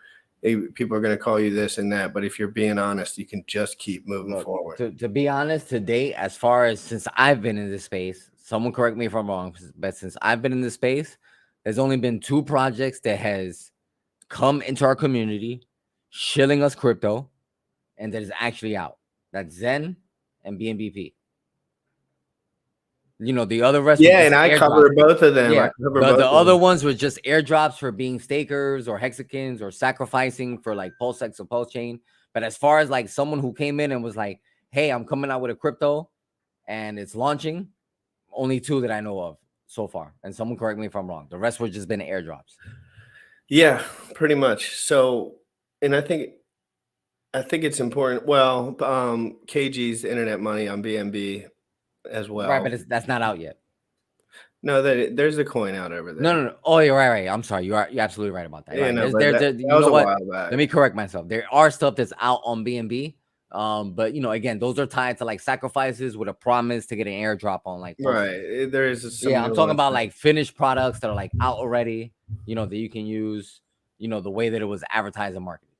People are going to call you this and that. But if you're being honest, you can just keep moving forward. To be honest, to date, as far as since I've been in this space, someone correct me if I'm wrong, but since I've been in this space, there's only been 2 projects that has come into our community, shilling us crypto, and that is actually out. That's Zen and BNBP. You know, the other rest. Yeah, and I cover both of them. Yeah, the other ones were just airdrops for being stakers or hexagons or sacrificing for like PulseX or Pulse Chain. But as far as like someone who came in and was like, hey, I'm coming out with a crypto and it's launching, only 2 that I know of so far. And someone correct me if I'm wrong. The rest were just been airdrops. Yeah, pretty much. So, and I think it's important. Well, KG's internet money on BNB as well. Right, but that's not out yet. No, there's a coin out over there. No. Oh, you're right. I'm sorry. You're absolutely right about that. Yeah, right. no, that was a while back. Let me correct myself. There are stuff that's out on BNB. But you know, again, those are tied to like sacrifices with a promise to get an airdrop on like right. There is I'm talking about like finished products that are like out already, you know, that you can use, you know, the way that it was advertised and marketed.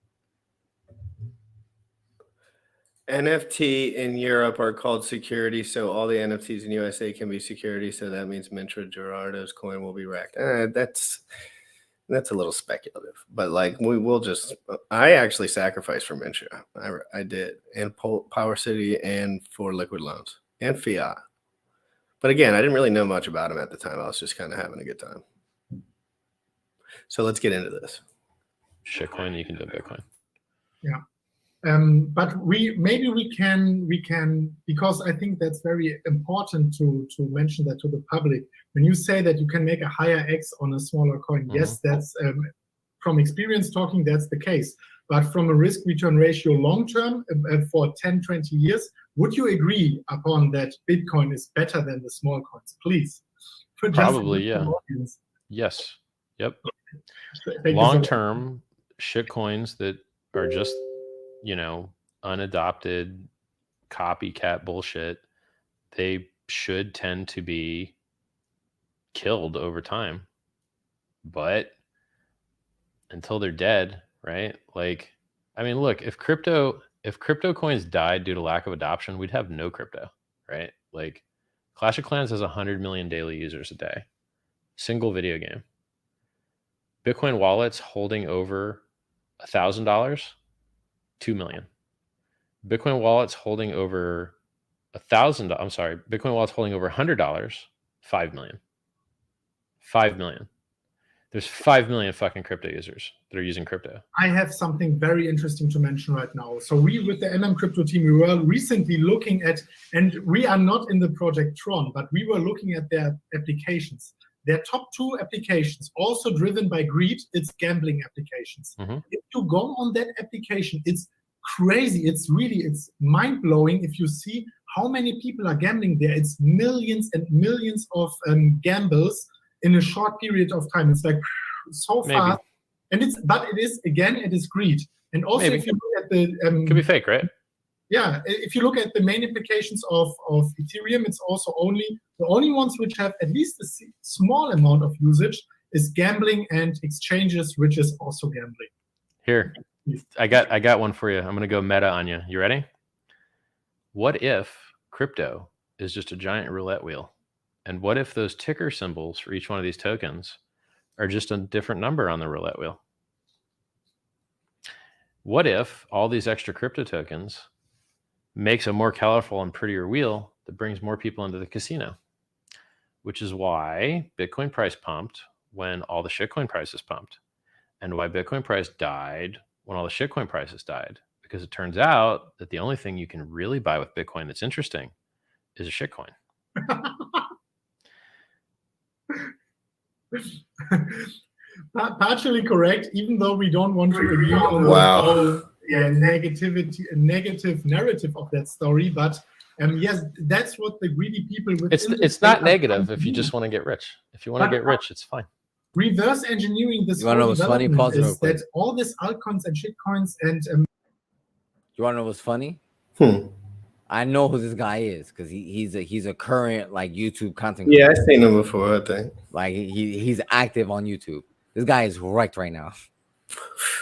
NFT in Europe are called security, so all the NFTs in USA can be security. So that means Mintra Gerardo's coin will be wrecked. That's a little speculative, but like I actually sacrificed for Mintra. I did, and Power City, and for Liquid Loans and Fiat. But again, I didn't really know much about him at the time. I was just kind of having a good time. So let's get into this. Shitcoin, you can do Bitcoin. Yeah. But we can because I think that's very important to mention that to the public. When you say that you can make a higher X on a smaller coin, yes, that's from experience talking, that's the case. But from a risk return ratio long term for 10, 20 years, would you agree upon that Bitcoin is better than the small coins? Please. Probably, yeah. Yes. Yep. Long term, shit coins that are just, you know, unadopted copycat bullshit, they should tend to be killed over time. But until they're dead, right? Like, I mean, look, if crypto coins died due to lack of adoption, we'd have no crypto, right? Like, Clash of Clans has 100 million daily users a day. Single video game. Bitcoin wallets holding over $1,000, 2 million. Bitcoin wallets holding over Bitcoin wallets holding over $100, 5 million. 5 million. There's 5 million fucking crypto users that are using crypto. I have something very interesting to mention right now. So we, with the MM Crypto team, we were recently looking at, and we are not in the project Tron, but we were looking at their applications. Their top 2 applications, also driven by greed, it's gambling applications. Mhm. If you go on that application, it's crazy. It's mind-blowing if you see how many people are gambling there. It's millions and millions of gambles in a short period of time. It's like so fast. And it is greed. And also Maybe. if you look at the Could be fake, right? yeah, if you look at the main implications of Ethereum, it's also the only ones which have at least a small amount of usage is gambling and exchanges, which is also gambling. Here, I got one for you. I'm gonna go meta on you. You ready? What if crypto is just a giant roulette wheel? And what if those ticker symbols for each one of these tokens are just a different number on the roulette wheel? What if all these extra crypto tokens makes a more colorful and prettier wheel that brings more people into the casino? Which is why Bitcoin price pumped when all the shitcoin prices pumped, and why Bitcoin price died when all the shitcoin prices died. Because it turns out that the only thing you can really buy with Bitcoin that's interesting is a shitcoin. Partially correct, even though we don't want to agree on the negative narrative of that story. But yes, that's what the greedy people within It's not negative if you just want to get rich. If you want to get rich, it's fine. Reverse engineering this You wanna know what's funny? Pause real is quick. that all this altcoins and shitcoins and You want to know what's funny? I know who this guy is because he's a current like YouTube content Yeah, creator. I've seen him before, I think. Like he's active on YouTube. This guy is wrecked right now.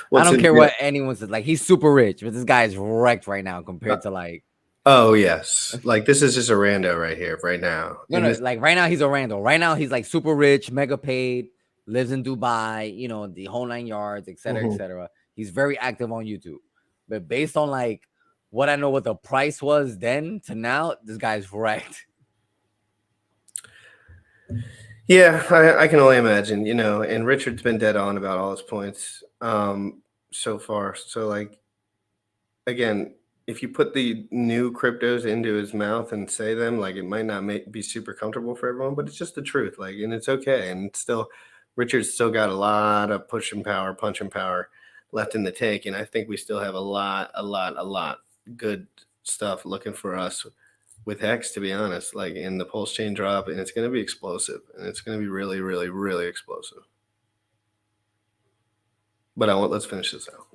What's I don't his care deal? what anyone says. Like he's super rich, but this guy is wrecked right now compared to like. Oh yes, like this is just a rando right here, right now. No, like right now he's a rando. Right now he's like super rich, mega paid, lives in Dubai, you know, the whole 9 yards, etc., etc. He's very active on YouTube. But based on like what I know what the price was then to now, this guy's wrecked. Yeah, I can only imagine, you know, and Richard's been dead on about all his points so far. So like, again, if you put the new cryptos into his mouth and say them, like it might not be super comfortable for everyone, but it's just the truth. Like, and it's okay. And it's still, Richard's still got a lot of punching power left in the tank. And I think we still have a lot good stuff looking for us with Hex, to be honest. Like, in the pulse chain drop, and it's going to be explosive, and it's going to be really, really, really explosive. But let's finish this out.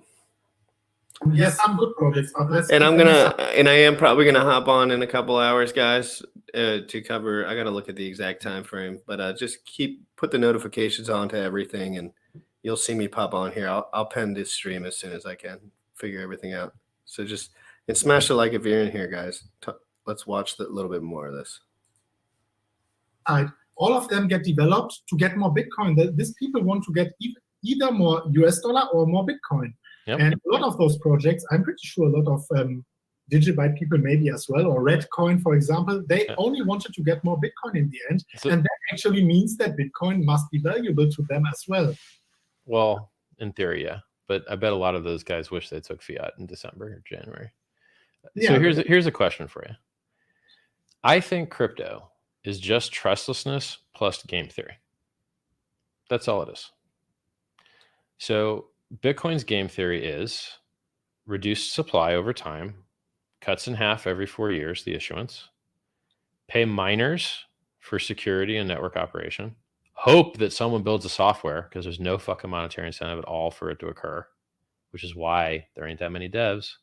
yes, some good projects. And I am probably gonna hop on in a couple hours, guys, to cover. I gotta look at the exact time frame, but just put the notifications on to everything, and you'll see me pop on here. I'll pen this stream as soon as I can, figure everything out. So and smash the like if you're in here, guys. Let's watch a little bit more of this. All of them get developed to get more Bitcoin. These people want to get either more US dollar or more Bitcoin. Yep. And a lot of those projects, I'm pretty sure a lot of Digibyte people maybe as well, or Redcoin, for example, they only wanted to get more Bitcoin in the end. And that actually means that Bitcoin must be valuable to them as well. Well, in theory, yeah. But I bet a lot of those guys wish they took fiat in December or January. Yeah, so here's a question for you. I think crypto is just trustlessness plus game theory. That's all it is. So Bitcoin's game theory is reduced supply over time, cuts in half every 4 years, the issuance, pay miners for security and network operation, hope that someone builds a software because there's no fucking monetary incentive at all for it to occur, which is why there ain't that many devs.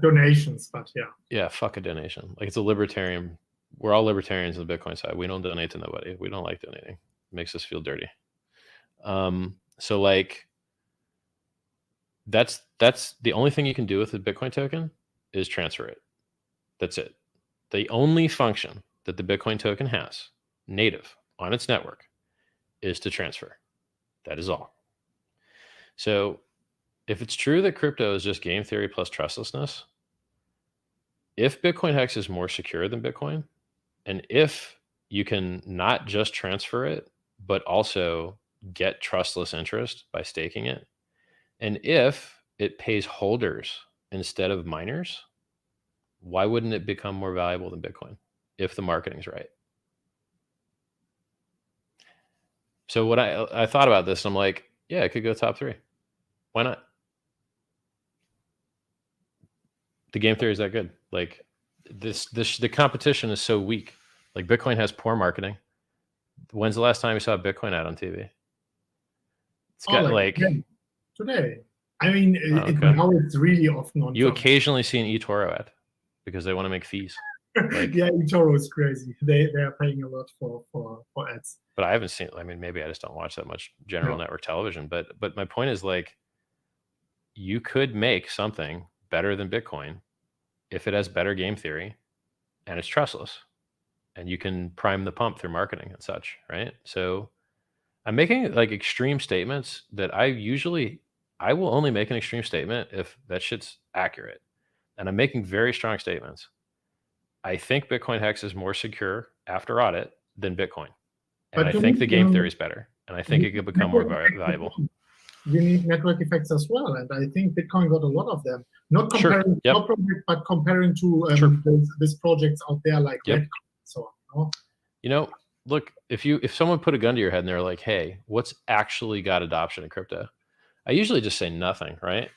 Donations, but yeah. Yeah, fuck a donation. Like, it's a libertarian. We're all libertarians on the Bitcoin side. We don't donate to nobody. We don't like donating. It makes us feel dirty. So like that's the only thing you can do with the Bitcoin token is transfer it. That's it. The only function that the Bitcoin token has native on its network is to transfer. That is all. So if it's true that crypto is just game theory plus trustlessness, if Bitcoin Hex is more secure than Bitcoin, and if you can not just transfer it, but also get trustless interest by staking it, and if it pays holders instead of miners, why wouldn't it become more valuable than Bitcoin if the marketing's right? So what I thought about this, I'm like, yeah, it could go top 3. Why not? The game theory is that good. Like the competition is so weak. Like Bitcoin has poor marketing. When's the last time you saw a Bitcoin ad on TV? It's got like today. I mean, now it's really often on. You occasionally see an eToro ad because they want to make fees. Like, yeah, eToro is crazy. They are paying a lot for ads. But I haven't seen. I mean, maybe I just don't watch that much general network television. But my point is, like, you could make something better than Bitcoin if it has better game theory and it's trustless, and you can prime the pump through marketing and such, right? So I'm making like extreme statements that I will only make an extreme statement if that shit's accurate. And I'm making very strong statements. I think Bitcoin Hex is more secure after audit than Bitcoin. And I think the game theory is better. And I think it could become more valuable. You need network effects as well. And I think Bitcoin got a lot of them. Not comparing to your project, but comparing to these projects out there like Redcoin and so on. You know, look, if someone put a gun to your head and they're like, hey, what's actually got adoption in crypto? I usually just say nothing, right?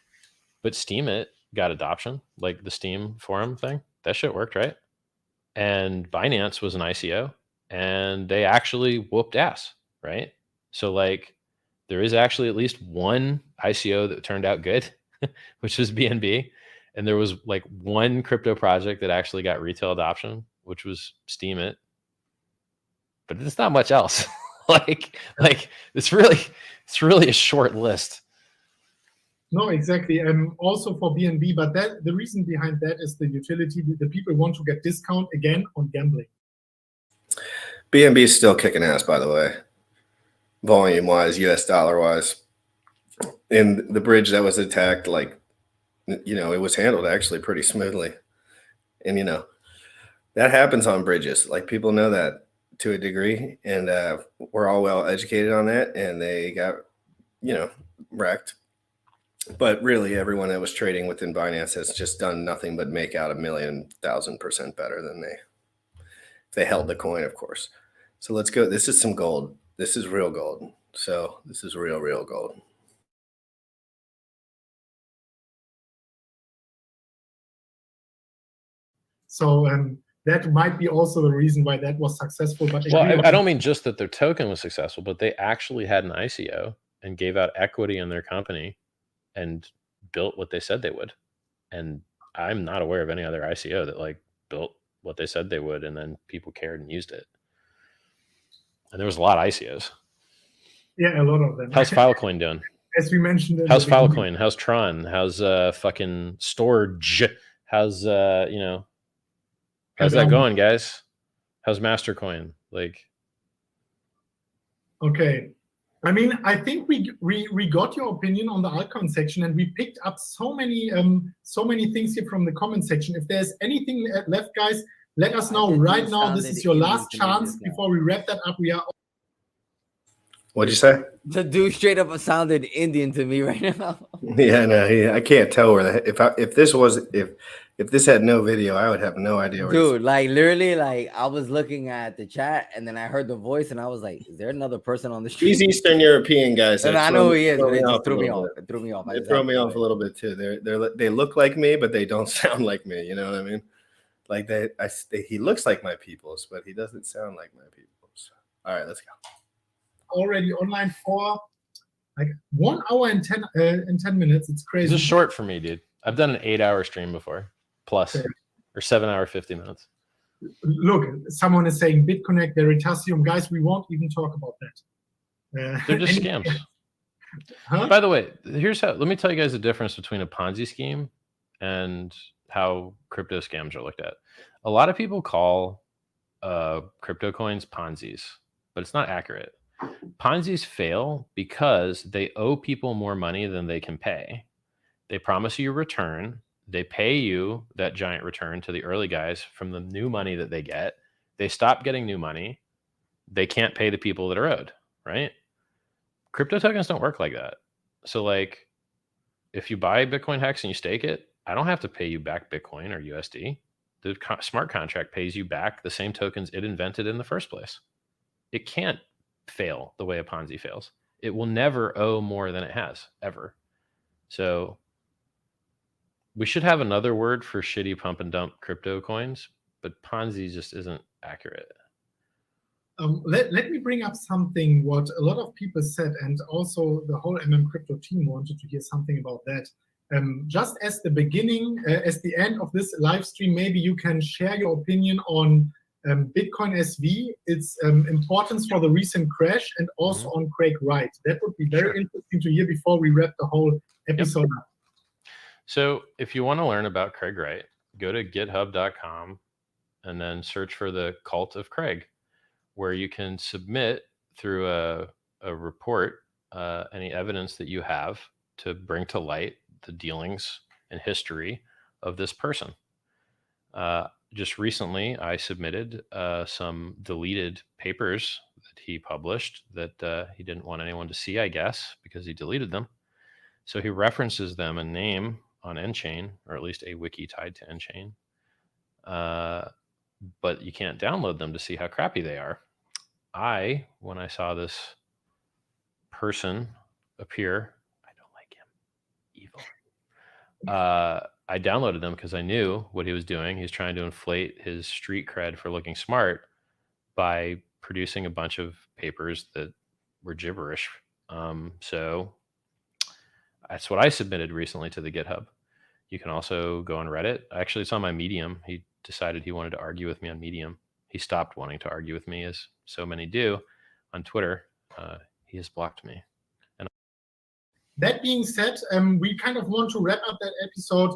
But Steam It got adoption, like the Steam forum thing. That shit worked, right? And Binance was an ICO, and they actually whooped ass, right? So like, there is actually at least one ICO that turned out good, which was BNB. And there was like one crypto project that actually got retail adoption, which was Steam It. But there's not much else. like it's really a short list. No, exactly. Also for BNB, but the reason behind that is the utility. The people want to get discount again on gambling. BNB is still kicking ass, by the way, volume wise, US dollar wise. And the bridge that was attacked, like, you know, it was handled actually pretty smoothly. And, you know, that happens on bridges. Like, people know that to a degree. And we're all well educated on that. And they got, you know, wrecked. But really, everyone that was trading within Binance has just done nothing but make out 1,000,000% better than they held the coin, of course. So let's go. This is some gold. This is real gold. So this is real gold. So that might be also the reason why that was successful. But well, I don't mean just that their token was successful, but they actually had an ICO and gave out equity in their company and built what they said they would. And I'm not aware of any other ICO that like built what they said they would, and then people cared and used it. And there was a lot of ICOs. Yeah, a lot of them. How's Filecoin doing? As we mentioned. How's Filecoin? How's Tron? How's fucking Storage? How's you know? How's that going, guys? How's Mastercoin? Like. Okay. I mean, I think we got your opinion on the altcoin section, and we picked up so many things here from the comment section. If there's anything left, guys, let us know right now. This is your last chance before we wrap that up. We are. What'd you say? The dude straight up sounded Indian to me right now. Yeah, no, I can't tell where that. If this had no video, I would have no idea. Dude, like literally, like I was looking at the chat and then I heard the voice and I was like, "Is there another person on the street?" He's Eastern European guys. And I know who he is, but it just threw me off. It threw me off. It threw me off a little bit too. They look like me, but they don't sound like me. You know what I mean? Like he looks like my peoples, but he doesn't sound like my peoples. All right, let's go. Already online for like 1 hour and 10 minutes. It's crazy. This is short for me, dude. I've done an 8-hour stream before, plus, or 7 hour 50 minutes. Look, someone is saying BitConnect, Veritasium, guys. We won't even talk about that. They're just scams. Huh? By the way, let me tell you guys the difference between a Ponzi scheme and how crypto scams are looked at. A lot of people call crypto coins Ponzi's, but it's not accurate. Ponzi's fail because they owe people more money than they can pay. They promise you a return. They pay you that giant return to the early guys from the new money that they get. They stop getting new money. They can't pay the people that are owed, right? Crypto tokens don't work like that. So like, if you buy Bitcoin Hex and you stake it, I don't have to pay you back Bitcoin or USD. The smart contract pays you back the same tokens it invented in the first place. It can't fail the way a Ponzi fails. It will never owe more than it has, ever. So we should have another word for shitty pump and dump crypto coins, but Ponzi just isn't accurate. Let me bring up something what a lot of people said, and also the whole Crypto team wanted to hear something about that. Just as the beginning, as the end of this live stream, maybe you can share your opinion on Bitcoin SV, its importance for the recent crash, and also on Craig Wright. That would be very interesting to hear before we wrap the whole episode up. So if you want to learn about Craig Wright, go to github.com and then search for the Cult of Craig, where you can submit through a report any evidence that you have to bring to light the dealings and history of this person. Just recently, I submitted some deleted papers that he published that he didn't want anyone to see, I guess, because he deleted them. So he references them in name on nChain, or at least a wiki tied to nChain. But you can't download them to see how crappy they are. When I saw this person appear, I don't like him, evil. I downloaded them because I knew what he was doing. He's trying to inflate his street cred for looking smart by producing a bunch of papers that were gibberish. So that's what I submitted recently to the GitHub. You can also go on Reddit. Actually, it's on my Medium. He decided he wanted to argue with me on Medium. He stopped wanting to argue with me, as so many do. On Twitter, he has blocked me. And that being said, we kind of want to wrap up that episode.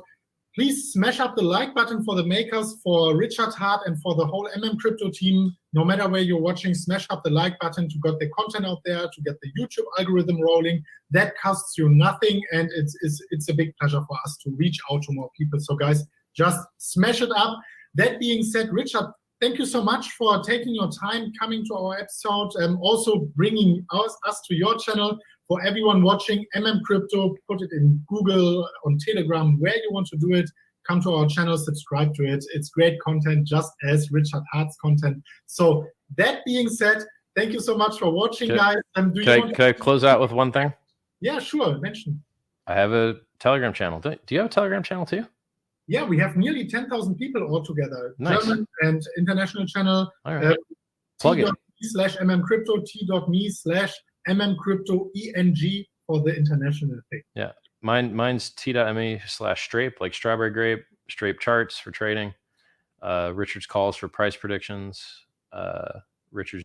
Please smash up the like button for the makers, for Richard Hart, and for the whole Crypto team. No matter where you're watching, smash up the like button to get the content out there, to get the YouTube algorithm rolling. That costs you nothing, and it's a big pleasure for us to reach out to more people. So guys, just smash it up. That being said, Richard, thank you so much for taking your time coming to our episode, and also bringing us to your channel. For everyone watching Crypto, put it in Google, on Telegram, where you want to do it. Come to our channel, subscribe to it. It's great content, just as Richard Hart's content. So that being said, thank you so much for watching, guys. Can I close out with one thing? Yeah, sure. Mention. I have a Telegram channel. Do you have a Telegram channel too? Yeah, we have nearly 10,000 people altogether. Nice. German and international channel. All right. Plug it. t.me/mmcrypto, t.me/mmcryptoeng for the international thing. Yeah. Mine's t.me/strape, like strawberry grape, strape charts for trading. Richard's calls for price predictions. Richard's.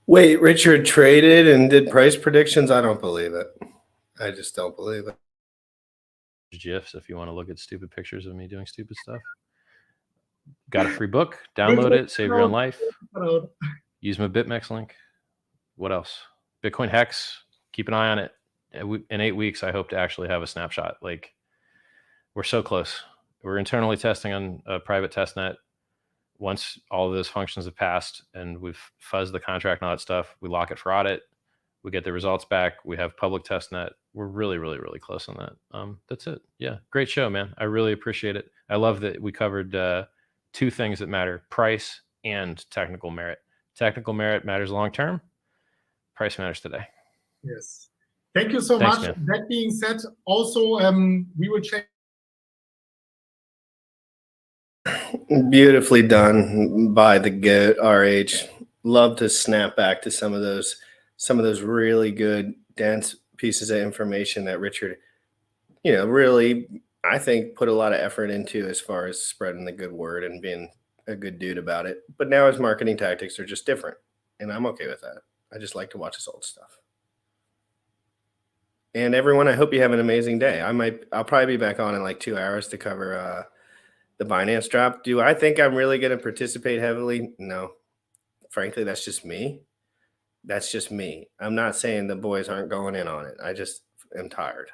Wait, Richard traded and did price predictions? I don't believe it. I just don't believe it. GIFs if you want to look at stupid pictures of me doing stupid stuff. Got a free book. Download it. Save your own life. Use my BitMEX link. What else? Bitcoin Hex. Keep an eye on it. In 8 weeks, I hope to actually have a snapshot. Like, we're so close. We're internally testing on a private testnet. Once all of those functions have passed and we've fuzzed the contract and all that stuff, we lock it for audit. We get the results back. We have public testnet. We're really, really, really close on that. That's it. Yeah. Great show, man. I really appreciate it. I love that we covered two things that matter: price and technical merit. Technical merit matters long-term. Price matters today. Yes. Thank you so much. Man. That being said, also, we will check. Beautifully done by the GOAT, RH. Love to snap back to some of those really good, dense pieces of information that Richard, really, I think, put a lot of effort into as far as spreading the good word and being a good dude about it. But now his marketing tactics are just different, and I'm okay with that. I just like to watch his old stuff. And everyone, I hope you have an amazing day. I'll probably be back on in like 2 hours to cover the Binance drop. Do I think I'm really going to participate heavily? No. Frankly, that's just me. That's just me. I'm not saying the boys aren't going in on it. I just am tired,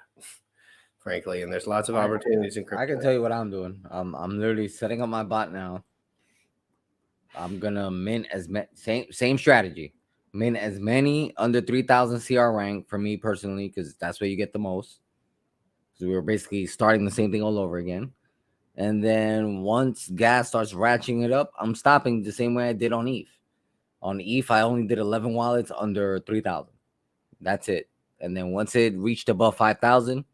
frankly. And there's lots of opportunities in crypto. I can tell you what I'm doing. I'm literally setting up my bot now. I'm gonna mint same strategy. Mint as many under 3,000 CR rank for me personally, because that's where you get the most. So we're basically starting the same thing all over again. And then once gas starts ratcheting it up, I'm stopping the same way I did on ETH. On ETH, I only did 11 wallets under 3,000. That's it. And then once it reached above 5,000,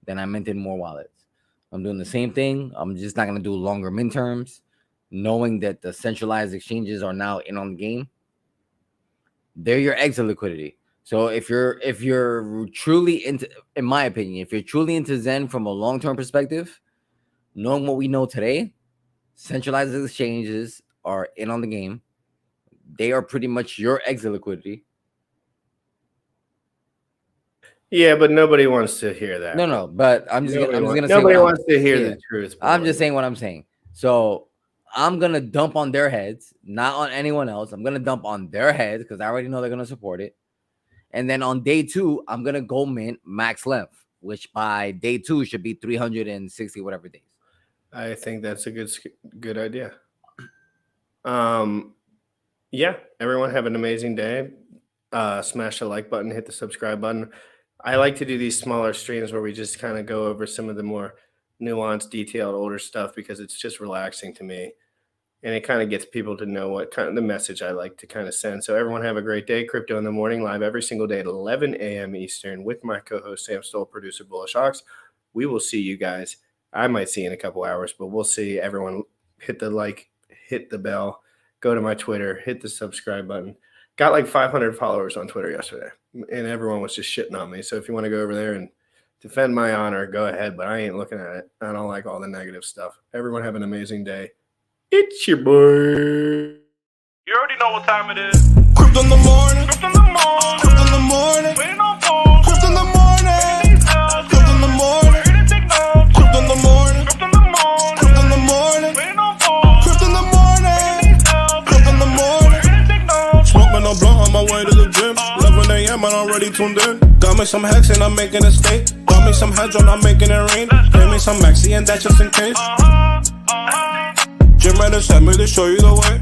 then I minted more wallets. I'm doing the same thing. I'm just not going to do longer mint terms, knowing that the centralized exchanges are now in on the game. They're your exit liquidity. So if you're truly into, in my opinion, if you're truly into Zen from a long-term perspective, knowing what we know today, centralized exchanges are in on the game. They are pretty much your exit liquidity. Yeah, but nobody wants to hear that. No, but I'm just gonna say nobody wants to hear the truth. I'm just saying what I'm saying. So I'm gonna dump on their heads, not on anyone else. I'm gonna dump on their heads because I already know they're gonna support it. And then on day 2, I'm gonna go mint max length, which by day 2 should be 360 whatever days. I think that's a good idea. Yeah, everyone have an amazing day. Smash the like button, hit the subscribe button. I like to do these smaller streams where we just kind of go over some of the more nuanced, detailed, older stuff because it's just relaxing to me. And it kind of gets people to know what kind of the message I like to kind of send. So everyone have a great day. Crypto in the Morning, live every single day at 11 a.m. Eastern with my co-host Sam Stoll, producer Bullish Hawks. We will see you guys. I might see you in a couple hours, but we'll see. Everyone hit the like, hit the bell, go to my Twitter, hit the subscribe button. Got like 500 followers on Twitter yesterday, and everyone was just shitting on me. So if you want to go over there and defend my honor, go ahead, but I ain't looking at it. I don't like all the negative stuff. Everyone have an amazing day. It's your boy. You already know what time it is. Crypto in the morning. Crypto in the morning. Crypto in the morning. Waiting on phone. Crypto in the morning. Crypto in the morning. Crypto in the morning. Crypto in the morning. Crypto in the morning. Waiting on phone. Crypto in the morning. Crypto in the morning. Smoking a blunt on my way to the gym. 11 a.m. I'm already tuned in. Got me some hex and I'm making a stake. Got me some hedron, I'm making it rain. Pay me some maxi and that's just in case. Jim ready to send me to show you the way.